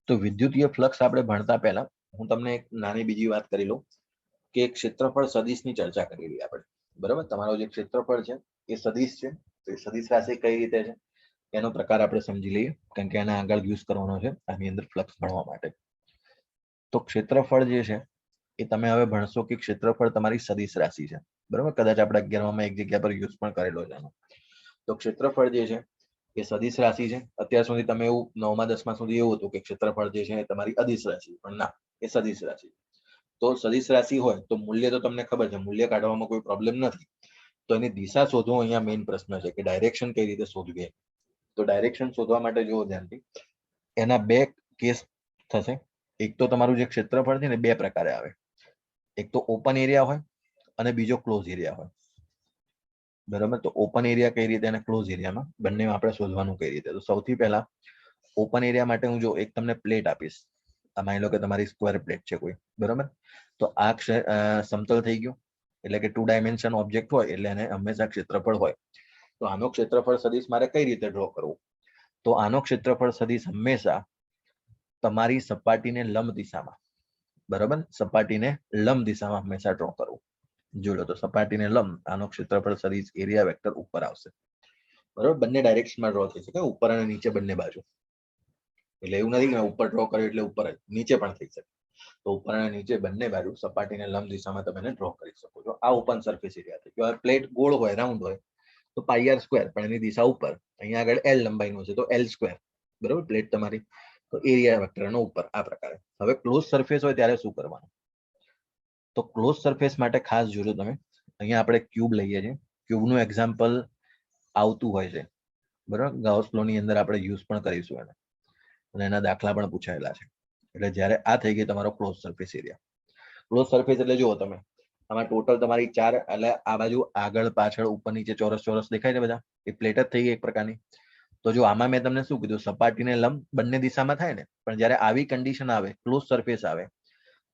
તો વિદ્યુતીય ફ્લક્સ આપણે ભણતા પહેલા હું તમને એક નાની બીજી વાત કરી લઉં કે ક્ષેત્રફળ સદિશની ચર્ચા કરી લઈએ આપણે. બરાબર, તમારો જે ક્ષેત્રફળ છે એ સદિશ છે, તો એ સદિશ રાશિ કઈ રીતે છે એનો પ્રકાર આપણે સમજી લઈએ, કારણ કે આને આગળ યુઝ કરવાનો છે આની અંદર ફ્લક્સ ભણવા માટે. તો ક્ષેત્રફળ જે છે એ તમે હવે ભણશો કે ક્ષેત્રફળ તમારી સદિશ રાશિ છે. બરાબર, કદાચ આપણે 11માં એક જગ્યા પર યુઝ પણ કરેલો છે એનો. તો ક્ષેત્રફળ જે છે એ સદિશ રાશિ છે. અત્યાર સુધી તમે એવું 9મા 10મા સુધી એવું હતું કે ક્ષેત્રફળ જે છે એ તમારી અદિશ રાશિ, પણ ના, એ સદિશ રાશિ. તો સદિશ રાશિ હોય તો મૂલ્ય તો તમને ખબર છે, મૂલ્ય કાઢવામાં કોઈ પ્રોબ્લેમ નથી. તો એની દિશા શોધવો અહીંયા મેઇન પ્રશ્ન છે કે ડાયરેક્શન કઈ રીતે શોધવી. તો ડાયરેક્શન શોધવા માટે જુઓ ધ્યાનથી, એના બે કેસ થશે. એક તો તમારું જે ક્ષેત્રફળ છે ને બે પ્રકારે આવે, એક તો ઓપન એરિયા હોય અને બીજો ક્લોઝ એરિયા હોય. બરાબર, તો ઓપન એરિયા કઈ રીતે અને ક્લોઝ એરિયામાં બંને આપણે શોધવાનું કઈ રીતે. તો સૌથી પહેલા ઓપન એરિયા માટે હું જો એક તમને પ્લેટ આપીશ, માની લો કે તમારી સ્ક્વેર પ્લેટ છે કોઈ, બરાબર, તો આ સમતલ થઈ ગયું, એટલે કે 2 ડાયમેન્શન ઓબ્જેક્ટ હોય એટલે એને હંમેશા ક્ષેત્રફળ હોય. તો આનો ક્ષેત્રફળ સદિશ મારે કઈ રીતે ડ્રો કરવું, તો આનો ક્ષેત્રફળ સદિશ હંમેશા તમારી સપાટીને લંબ દિશામાં, બરાબર, સપાટીને લંબ દિશામાં હંમેશા ડ્રો કરવું. જોડો તો સપાટીને લંબ આનો ક્ષેત્રફળ સદિશ એરિયા વેક્ટર ઉપર આવશે. બરાબર, બંને ડાયરેક્શનમાં ડ્રો થઈ શકે, ઉપર અને નીચે બંને બાજુ. એટલે એવું નથી કે ઉપર ડ્રો કર્યો એટલે ઉપર જ, નીચે પણ થઈ શકે. તો ઉપર અને નીચે બંને બાજુ સપાટીને લંબ દિશામાં તમે ડ્રો કરી શકો છો. આ ઓપન સરફેસ એરિયા થઈ ગયો. પ્લેટ ગોળ હોય, રાઉન્ડ હોય તો પાઈ r સ્ક્વેર, પણ એની દિશા ઉપર, અહીંયા આગળ l લંબાઈનું છે તો l સ્ક્વેર. બરાબર, પ્લેટ તમારી, તો એરિયા વેક્ટરનો ઉપર આ પ્રકારે. હવે ક્લોઝ સરફેસ હોય ત્યારે શું કરવાનું, તો ક્લોઝ સરફેસ માટે ખાસ જોજો તમે, અહીંયા આપણે ક્યુબ લઈએ છીએ, ક્યુબનું એક્ઝામ્પલ આવતું હોય છે. બરાબર, ગાઉસ લો ની અંદર આપણે યુઝ પણ કરીશું એને, અને એના દાખલા પણ પૂછાયેલા છે. એટલે જ્યારે આ થઈ ગઈ તમારો close surface area. Close surface એટલે જુઓ તમે, આમાં ટોટલ તમારી 4, એટલે આ બાજુ આગળ પાછળ ઉપર નીચે ચોરસ ચોરસ દેખાય છે બધા, એ પ્લેટ જ થઈ ગઈ એક પ્રકારની. તો જો આમાં મેં તમને શું કીધું, સપાટીને લંબ બંને દિશામાં થાય ને, પણ જ્યારે આવી કન્ડિશન આવે, ક્લોઝ સરફેસ આવે,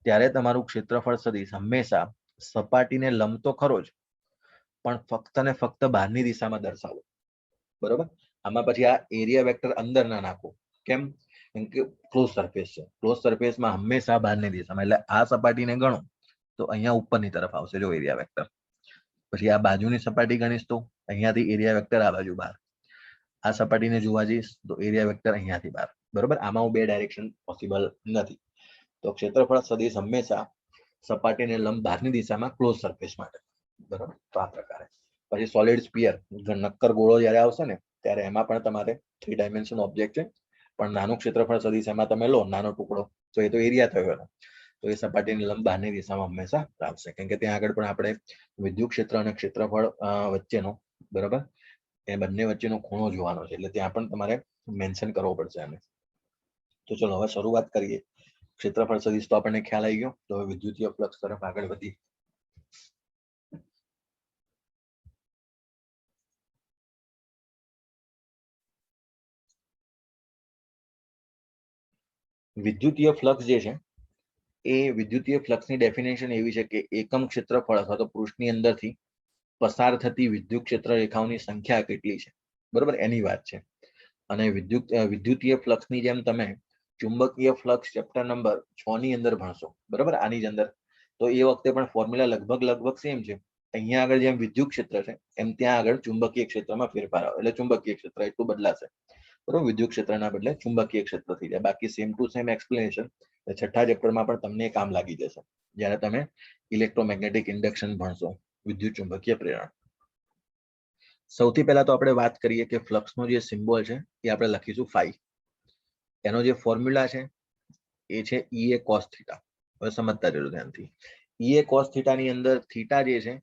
ત્યારે તમારું ક્ષેત્રફળ સદિશ હંમેશા સપાટીને લંબ તો ખરો જ, પણ ફક્ત ને ફક્ત બહારની દિશામાં દર્શાવો. બરોબર, આમાં પછી આ એરિયા વેક્ટર અંદર ના નાખો. કેમ કે ક્લોઝ સરફેસ છે, ક્લોઝ સરફેસમાં હંમેશા બહારની દિશામાં, એટલે આ સપાટીને ગણો તો અહીંયા ઉપરની તરફ આવશે જો એરિયા વેક્ટર. પછી આ બાજુની સપાટી ગણીશ તો અહીંયાથી એરિયા વેક્ટર આ બાજુ બહાર. આ સપાટીને જોવા જઈશ તો એરિયા વેક્ટર અહીંયાથી બહાર. બરોબર, આમાં હું બે ડાયરેક્શન પોસિબલ નથી. તો ક્ષેત્રફળ સદિશ હંમેશા સપાટીને લંબ બહારની દિશામાં ક્લોઝ સરફેસ માટે. બરોબર, તો આ પ્રકારે. પછી સોલિડ સ્ફિયર, નક્કર ગોળો જ્યારે આવશે ને ત્યારે એમાં પણ તમારે 3 ડાયમેન્શન ઓબ્જેક્ટ છે, પણ નાનું ક્ષેત્રફળ સદિશ એમાં તમે લો નાનો ટુકડો, તો એ તો એરિયા થયો એનો. તો એ સપાટીની લંબ બહારની દિશામાં હંમેશા આવશે, કેમ કે ત્યાં આગળ પણ આપણે વિદ્યુત ક્ષેત્ર અને ક્ષેત્રફળ વચ્ચેનો, બરોબર, એ બંને વચ્ચેનો ખૂણો જોવાનો છે, એટલે ત્યાં પણ તમારે મેન્શન કરવો પડશે આને. તો ચલો હવે શરૂઆત કરીએ. ક્ષેત્રફળ સદિશ તો આપણને ખ્યાલ આવી ગયો, તો હવે વિદ્યુતીય ફ્લક્સ તરફ આગળ વધી. વિદ્યુતીય ફ્લક્સ જે છે એ વિદ્યુતીય ફ્લક્સની ડેફિનેશન એવી છે કે એકમ ક્ષેત્રફળ અથવા તો પૃષ્ઠની અંદરથી પસાર થતી વિદ્યુત ક્ષેત્ર રેખાઓની સંખ્યા કેટલી છે, બરોબર, એની વાત છે. અને વિદ્યુતીય ફ્લક્સની જેમ તમે ચુંબકીય ફ્લક્સ ચેપ્ટર નંબર 6 ની અંદર ભણશો, બરોબર, આની જ અંદર, તો એ વખતે પણ ફોર્મ્યુલા લગભગ સેમ છે. અહીંયા આગળ જેમ વિદ્યુત ક્ષેત્ર છે એમ ત્યાં આગળ ચુંબકીય ક્ષેત્રમાં ફેરફાર આવે, એટલે ચુંબકીય ક્ષેત્ર એટલું બદલાશે. બરોબર, વિદ્યુત ક્ષેત્રના બદલે ચુંબકીય ક્ષેત્ર થઈ જાય. બાકી સેમ ટુ સેમ એક્સપ્લેનેશન 6થા ચેપ્ટરમાં પણ તમને કામ લાગી જશે જ્યારે તમે ઇલેક્ટ્રોમેગ્નેટિક ઇન્ડક્શન ભણશો. વિદ્યુત ચુંબકીય પ્રેરણ. સૌથી પહેલા તો આપણે વાત કરીએ કે ફ્લક્સનો જે સિમ્બોલ છે એ આપણે લખીશું ફાઈ. એનો જે ફોર્મ્યુલા છે એ છે ઈ એ કોસ થીટા. હવે સમજતા જજો ધ્યાનથી. ઈ એ કોસ થીટા ની અંદર થીટા જે છે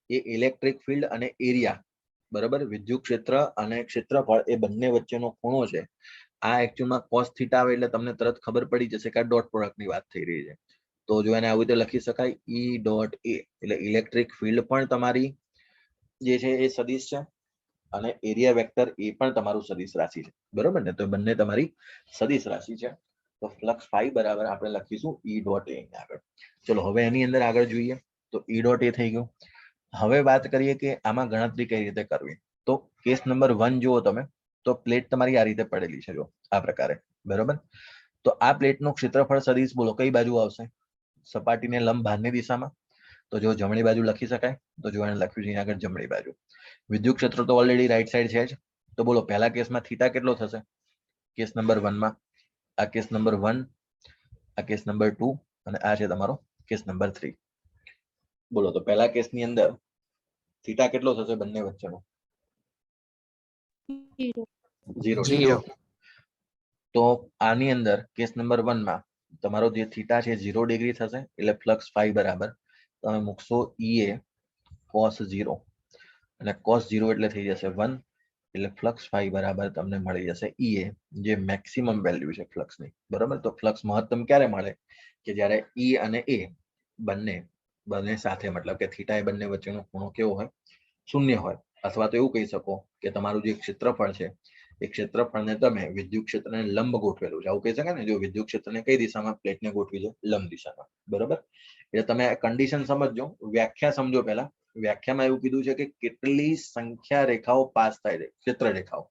એ ઇલેક્ટ્રિક ફિલ્ડ અને એરિયા, બરાબર, વિદ્યુત ક્ષેત્ર અને ક્ષેત્રફળ એ બંને વચ્ચેનો ખૂણો છે. આ એકચ્યુઅલમાં કોસ થીટા આવે એટલે તમને તરત ખબર પડી જશે કે આ ડોટ પ્રોડક્ટની વાત થઈ રહી છે. તો જો એને આવી રીતે લખી શકાય ઈ ડોટ એ એટલે ઇલેક્ટ્રિક ફિલ્ડ પણ તમારી જે છે એ સદિશ છે અને એરિયા વેક્ટર એ પણ તમારું સદિશ રાશિ છે, બરોબર ને? તો બંને તમારી સદિશ રાશિ છે. તો ફ્લક્સ ફાઈ બરાબર આપણે લખીશું ઈ ડોટ એ આગળ. ચલો હવે એની અંદર આગળ જોઈએ તો ઈ ડોટ એ થઈ ગયું. હવે વાત કરીએ કે આમાં ગણતરી કઈ રીતે કરવી. તો કેસ નંબર 1 જુઓ તમે, તો પ્લેટ તમારી આ રીતે પડેલી છે, જો આ પ્રકારે, બરોબર. તો આ પ્લેટનું ક્ષેત્રફળ સદિશ બોલો કઈ બાજુ આવશે? સપાટીને લંબ બહારની દિશામાં. તો જો જમણી બાજુ લખી શકાય, તો જો એને લખ્યું છે આગળ જમણી બાજુ. વિદ્યુત ક્ષેત્ર તો ઓલરેડી રાઈટ સાઈડ છે જ. તો બોલો પહેલા કેસમાં થીટા કેટલો થશે? કેસ નંબર 1 માં આ કેસ નંબર 1, આ કેસ નંબર 2 અને આ છે તમારો કેસ નંબર 3. બોલો તો પહેલા કેસની અંદર થીટા કેટલો થશે બંને વચ્ચેનો? 0 ડિગ્રી. તો આની અંદર કેસ નંબર 1 માં તમારો જે થીટા છે 0 ડિગ્રી થશે એટલે ફ્લક્સ ફાઈ બરાબર તમે મૂકશો ઈ એ cos 0 અને cos 0 એટલે થઈ જશે 1 એટલે ફ્લક્સ ફાઈ બરાબર તમને મળી જશે ઈ એ, જે મેક્સિમમ વેલ્યુ છે ફ્લક્સની, બરાબર. તો ફ્લક્સ મહત્તમ ક્યારે મળે? કે જ્યારે ઈ અને એ બંને સાથે, મતલબ કે થીટા એ બંને વચ્ચેનો ખૂણો કેવો હોય? શૂન્ય હોય. અથવા તો એવું કહી શકો કે તમારું જે ક્ષેત્રફળ છે એ ક્ષેત્રફળને તમે વિદ્યુત ક્ષેત્રને લંબ ગોઠવેલું છે, આવું કહી શકાય ને. જો વિદ્યુત ક્ષેત્રને કઈ દિશામાં પ્લેટને ગોઠવી છે? લંબ દિશામાં, બરોબર. એટલે તમે કન્ડિશન સમજજો, વ્યાખ્યા સમજો. પહેલા વ્યાખ્યામાં એવું કીધું છે કે કેટલી સંખ્યા રેખાઓ પાસ થાય છે, ક્ષેત્ર રેખાઓ,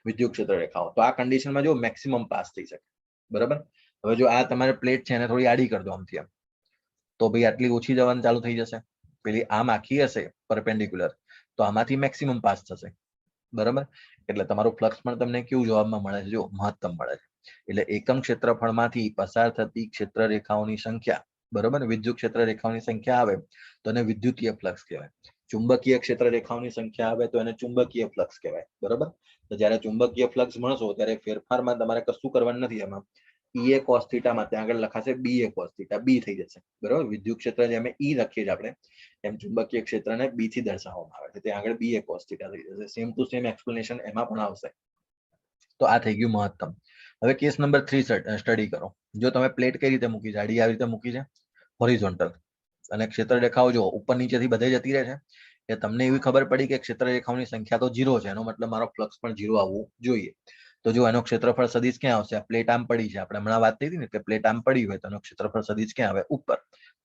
વિદ્યુત ક્ષેત્ર રેખાઓ. તો આ કન્ડિશનમાં જો મેક્સિમમ પાસ થઈ શકે, બરાબર. હવે જો આ તમારે પ્લેટ છે એને થોડી આડી કરી દો આમથી આમ, તો ભાઈ આટલી ઓછી જવાનું ચાલુ થઈ જશે. પેલી આમ આખી હશે પરપેન્ડિક્યુલર, તો આમાંથી મેક્સિમમ પાસ થશે, બરાબર. એટલે તમારું ફ્લક્સ પણ તમને કેવું જવાબમાં મળે છે? જો મહત્તમ મળે છે. એટલે એકમ ક્ષેત્રફળમાંથી પસાર થતી ક્ષેત્ર રેખાઓની સંખ્યા, બરોબર, વિદ્યુત ક્ષેત્ર રેખાઓની સંખ્યા આવે તો એને વિદ્યુતીય ફ્લક્સ કહેવાય. ચુંબકીય ક્ષેત્ર રેખાઓની સંખ્યા આવે તો એને ચુંબકીય ફ્લક્સ કહેવાય, બરોબર. તો જ્યારે ચુંબકીય ફ્લક્સ મળશો ત્યારે ફેરફારમાં તમારે કશું કરવાનું નથી. એમાં ઈ એ કોસ થીટામાં ત્યાં આગળ લખાશે બી એ કોસ થીટા, બી થઈ જશે, બરોબર. વિદ્યુત ક્ષેત્ર જેમ ઈ લખીએ છીએ આપણે, એમ ચુંબકીય ક્ષેત્રને બી થી દર્શાવવામાં આવે છે. ત્યાં આગળ બી એ કોસ થીટા થઈ જશે. સેમ ટુ સેમ એક્સપ્લેનેશન એમાં પણ આવશે. તો આ થઈ ગયું મહત્તમ. હવે કેસ નંબર 3 સ્ટડી કરો. જો તમે પ્લેટ કઈ રીતે મૂકી છે? આડી આવી રીતે મૂકી છે, હોરિઝોન્ટલ, અને ક્ષેત્ર રેખાઓ જો ઉપર નીચેથી બધે જતી રહે છે. એ તમને એવી ખબર પડી કે ક્ષેત્ર રેખાઓની સંખ્યા તો 0 છે, એનો મતલબ મારો ફ્લક્સ પણ 0 આવવું જોઈએ. તો જો એનો ક્ષેત્રફળ સદિશ ક્યાં આવશે? આ પ્લેટ આમ પડી છે, આપણે હમણાં વાત થઈ હતી ને કે પ્લેટ આમ પડી હોય તો એનો ક્ષેત્રફળ સદિશ ક્યાં આવે? ઉપર.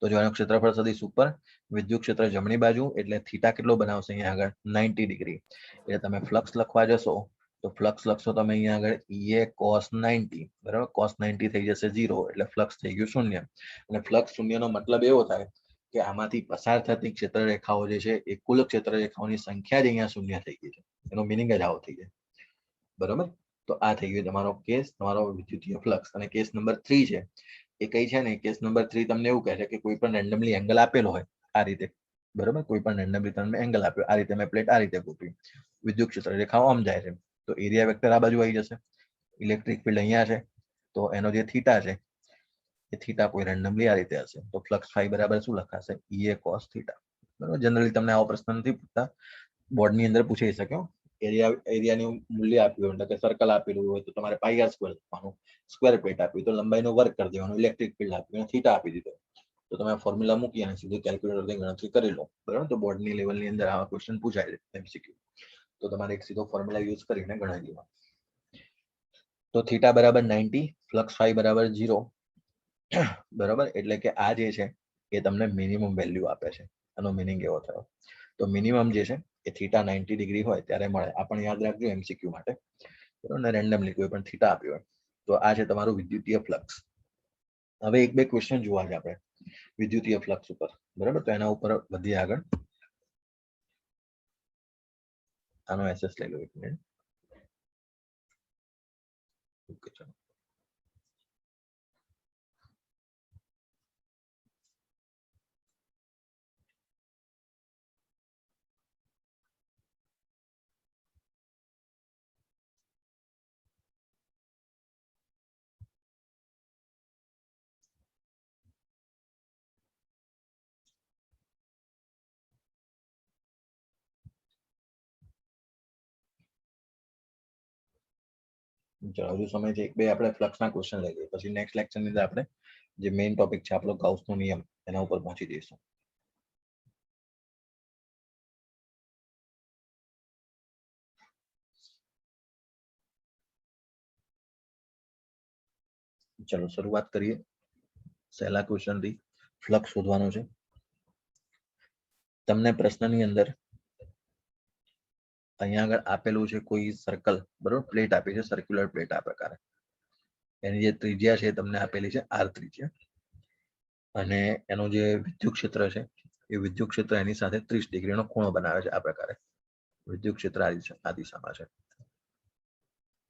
તો જો એનો ક્ષેત્રફળ સદિશ ઉપર, વિદ્યુત ક્ષેત્ર જમણી બાજુ, એટલે થીટા કેટલો બનાવશે અહીંયા આગળ? 90 ડિગ્રી. એટલે તમે ફ્લક્સ લખવા જશો તો ફ્લક્સ લખશો તમે અહીંયા આગળ ઈ એ cos 90, બરાબર. cos 90 થઈ જશે 0 એટલે ફ્લક્સ થઈ ગયું શૂન્ય. અને ફ્લક્સ શૂન્યનો મતલબ એવો થાય કે આમાંથી પસાર થતી ક્ષેત્ર રેખાઓ જે છે એ કુલ ક્ષેત્ર રેખાઓની સંખ્યા જ અહીંયા શૂન્ય થઈ ગઈ છે. એનો મિનિંગ જ આવો થઈ જાય, બરોબર. તો આ થઈ ગયો તમારો કેસ, તમારો વિદ્યુતીય ફ્લક્સ. અને કેસ નંબર 3 છે એ કઈ છે ને, કેસ નંબર 3 તમને એવું કહે છે કે કોઈ પણ રેન્ડમલી એંગલ આપેલો હોય આ રીતે, બરોબર. કોઈ પણ રેન્ડમલી તમને એંગલ આપ્યો, આ રીતે મેં પ્લેટ આ રીતે ગોઠવી, વિદ્યુત ક્ષેત્ર રેખાઓ આમ જાય છે, તો એરિયા વેક્ટર આ બાજુ આવી જશે. ઇલેક્ટ્રિક ફિલ્ડ અહીંયા છે, તો એનો જે થીટા છે એ થીટા કોઈ રેન્ડમલી આ રીતે હશે. તો ફ્લક્સ ફાઈ બરાબર શું લખાશે? ઈ એ કોસ થીટા, બરોબર. જનરલી તમને આવો પ્રશ્ન નથી પૂછતા, બોર્ડની અંદર પૂછી શક્યો. એરિયાનું મૂલ્ય આપ્યું એટલે કે સર્કલ આપેલું હોય તો તમારે પાઈ આર સ્ક્વેર લખવાનું, સ્ક્વેર પ્લેટ આપી તો લંબાઈનો વર્ગ કરી દેવાનો, ઇલેક્ટ્રિક ફિલ્ડ આપ્યું થીટા આપી દીધો, તો તમે ફોર્મ્યુલા મૂકી અને સીધું કેલ્ક્યુલેટરથી ગણતરી કરી લો, બરાબર. તો બોર્ડની લેવલની અંદર આવા ક્વેશ્ચન પૂછાય છે એમસીક્યુ, તો તમારે એક સીધો ફોર્મ્યુલા યુઝ કરીને ગણાવી દેવાનો. તો થીટા બરાબર 90, ફ્લક્સ ફાઈ બરાબર 0, બરાબર. એટલે કે આ જે છે એ તમને મિનિમમ વેલ્યુ આપે છે. આનો મિનિંગ એવો થયો. તો મિનિમમ જે છે એ થીટા 90 ડિગ્રી હોય ત્યારે મળે. આ પણ યાદ રાખજો એમસીક્યુ માટે, બરાબર. રેન્ડમલી કોઈ પણ થીટા આપ્યો હોય તો આ છે તમારું વિદ્યુતીય ફ્લક્સ. હવે એક બે ક્વેશ્ચન જોવા છે આપણે વિદ્યુતીય ફ્લક્સ ઉપર, બરાબર. તો એના ઉપર વધીએ આગળ. આનો એસએસ લઈ લો એક મિનિટ. ઓકે, ચલો. ચલો હજુ સમય છે એક બે આપણે ફ્લક્સના ક્વેશ્ચન લઈ લઈએ, પછી નેક્સ્ટ લેક્ચરની અંદર આપણે જે મેઇન ટોપિક છે આપણો ગાઉસનો નિયમ એના ઉપર પહોંચી જઈશું. ચલો શરૂઆત કરીએ. સહેલા ક્વેશ્ચન થી ફ્લક્સ શોધવાનો છે. તમને પ્રશ્નની અંદર અહીંયા આગળ આપેલું છે કોઈ સર્કલ, બરોબર, પ્લેટ આપી છે, સર્ક્યુલર પ્લેટ આ પ્રકારે. એની જે ત્રિજ્યા છે તમને આપેલી છે r ત્રિજ્યા, અને એનું જે વિદ્યુત ક્ષેત્ર છે એ વિદ્યુત ક્ષેત્ર એની સાથે 30 ડિગ્રીનો ખૂણો બનાવે છે આ પ્રકારે. વિદ્યુત ક્ષેત્ર આ દિશામાં છે,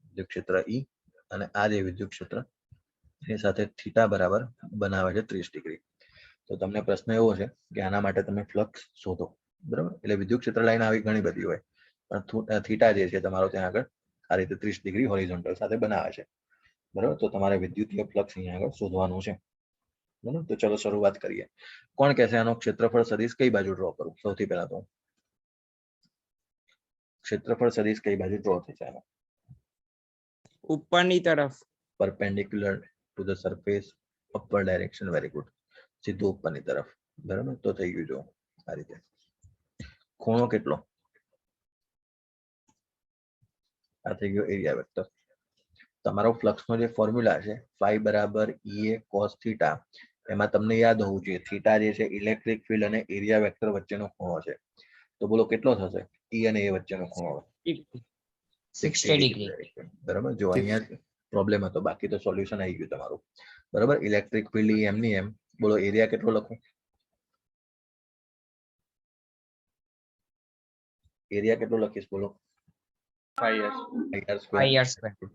વિદ્યુત ક્ષેત્ર E, અને આ જે વિદ્યુત ક્ષેત્ર એની સાથે થીટા બરાબર બનાવે છે 30 ડિગ્રી. તો તમને પ્રશ્ન એવો છે કે આના માટે તમે ફ્લક્સ શોધો, બરાબર. એટલે વિદ્યુત ક્ષેત્ર લાઈન આવી ઘણી બધી હોય, પણ થીટા જે છે તમારો ત્યાં આગળ આ રીતે 30 ડિગ્રી હોરિઝોન્ટલ સાથે બનાવે છે, બરાબર. તો તમારે વિદ્યુતીય ફ્લક્સ અહીંયા આગળ શોધવાનું છે, બરાબર. તો ચલો શરૂઆત કરીએ. કોણ કહેશે આનો ક્ષેત્રફળ સદિશ કઈ બાજુ ડ્રો કરું? સૌથી પહેલા તો ક્ષેત્રફળ સદિશ કઈ બાજુ ડ્રો થશે? આનો ઉપરની તરફ. perpendicular to the surface, upward direction. Very good. સીધું ઉપરની તરફ, બરાબર. તો થઈ ગયું જો આ રીતે. ખૂણો કેટલો? આ થઈ ગયો એરિયા વેક્ટર. તમારો ફ્લક્સનો જે ફોર્મ્યુલા છે phi બરાબર EA cos થીટા, એમાં તમને યાદ હોવું જોઈએ થીટા જે છે ઇલેક્ટ્રિક ફિલ્ડ અને એરિયા વેક્ટર વચ્ચેનો ખૂણો છે. તો બોલો કેટલો થશે E અને A વચ્ચેનો ખૂણો? 60 ડિગ્રી. બરાબર. જો અહીંયા પ્રોબ્લેમ હતો, બાકી તો સોલ્યુશન આવી ગયું તમારું, બરાબર. ઇલેક્ટ્રિક ફિલ્ડ એમની એમ. બોલો એરિયા કેટલો લખું? એરિયા કેટલો લખીશ બોલો? 5r².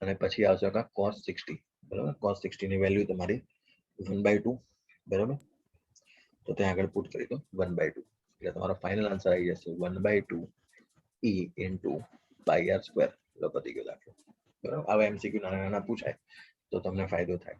અને પછી આવશે cos 60, બરાબર. cos 60 ની વેલ્યુ તમારી 1/2, બરાબર. તો ત્યાં આગળ પુટ કરી દો 1/2, એટલે તમારો ફાઇનલ આન્સર આવી જશે 1/2 E into pi r square. પતી ગયો દાખલો, બરાબર. આવા MCQ નાના નાના પૂછાય તો તમને ફાયદો થાય.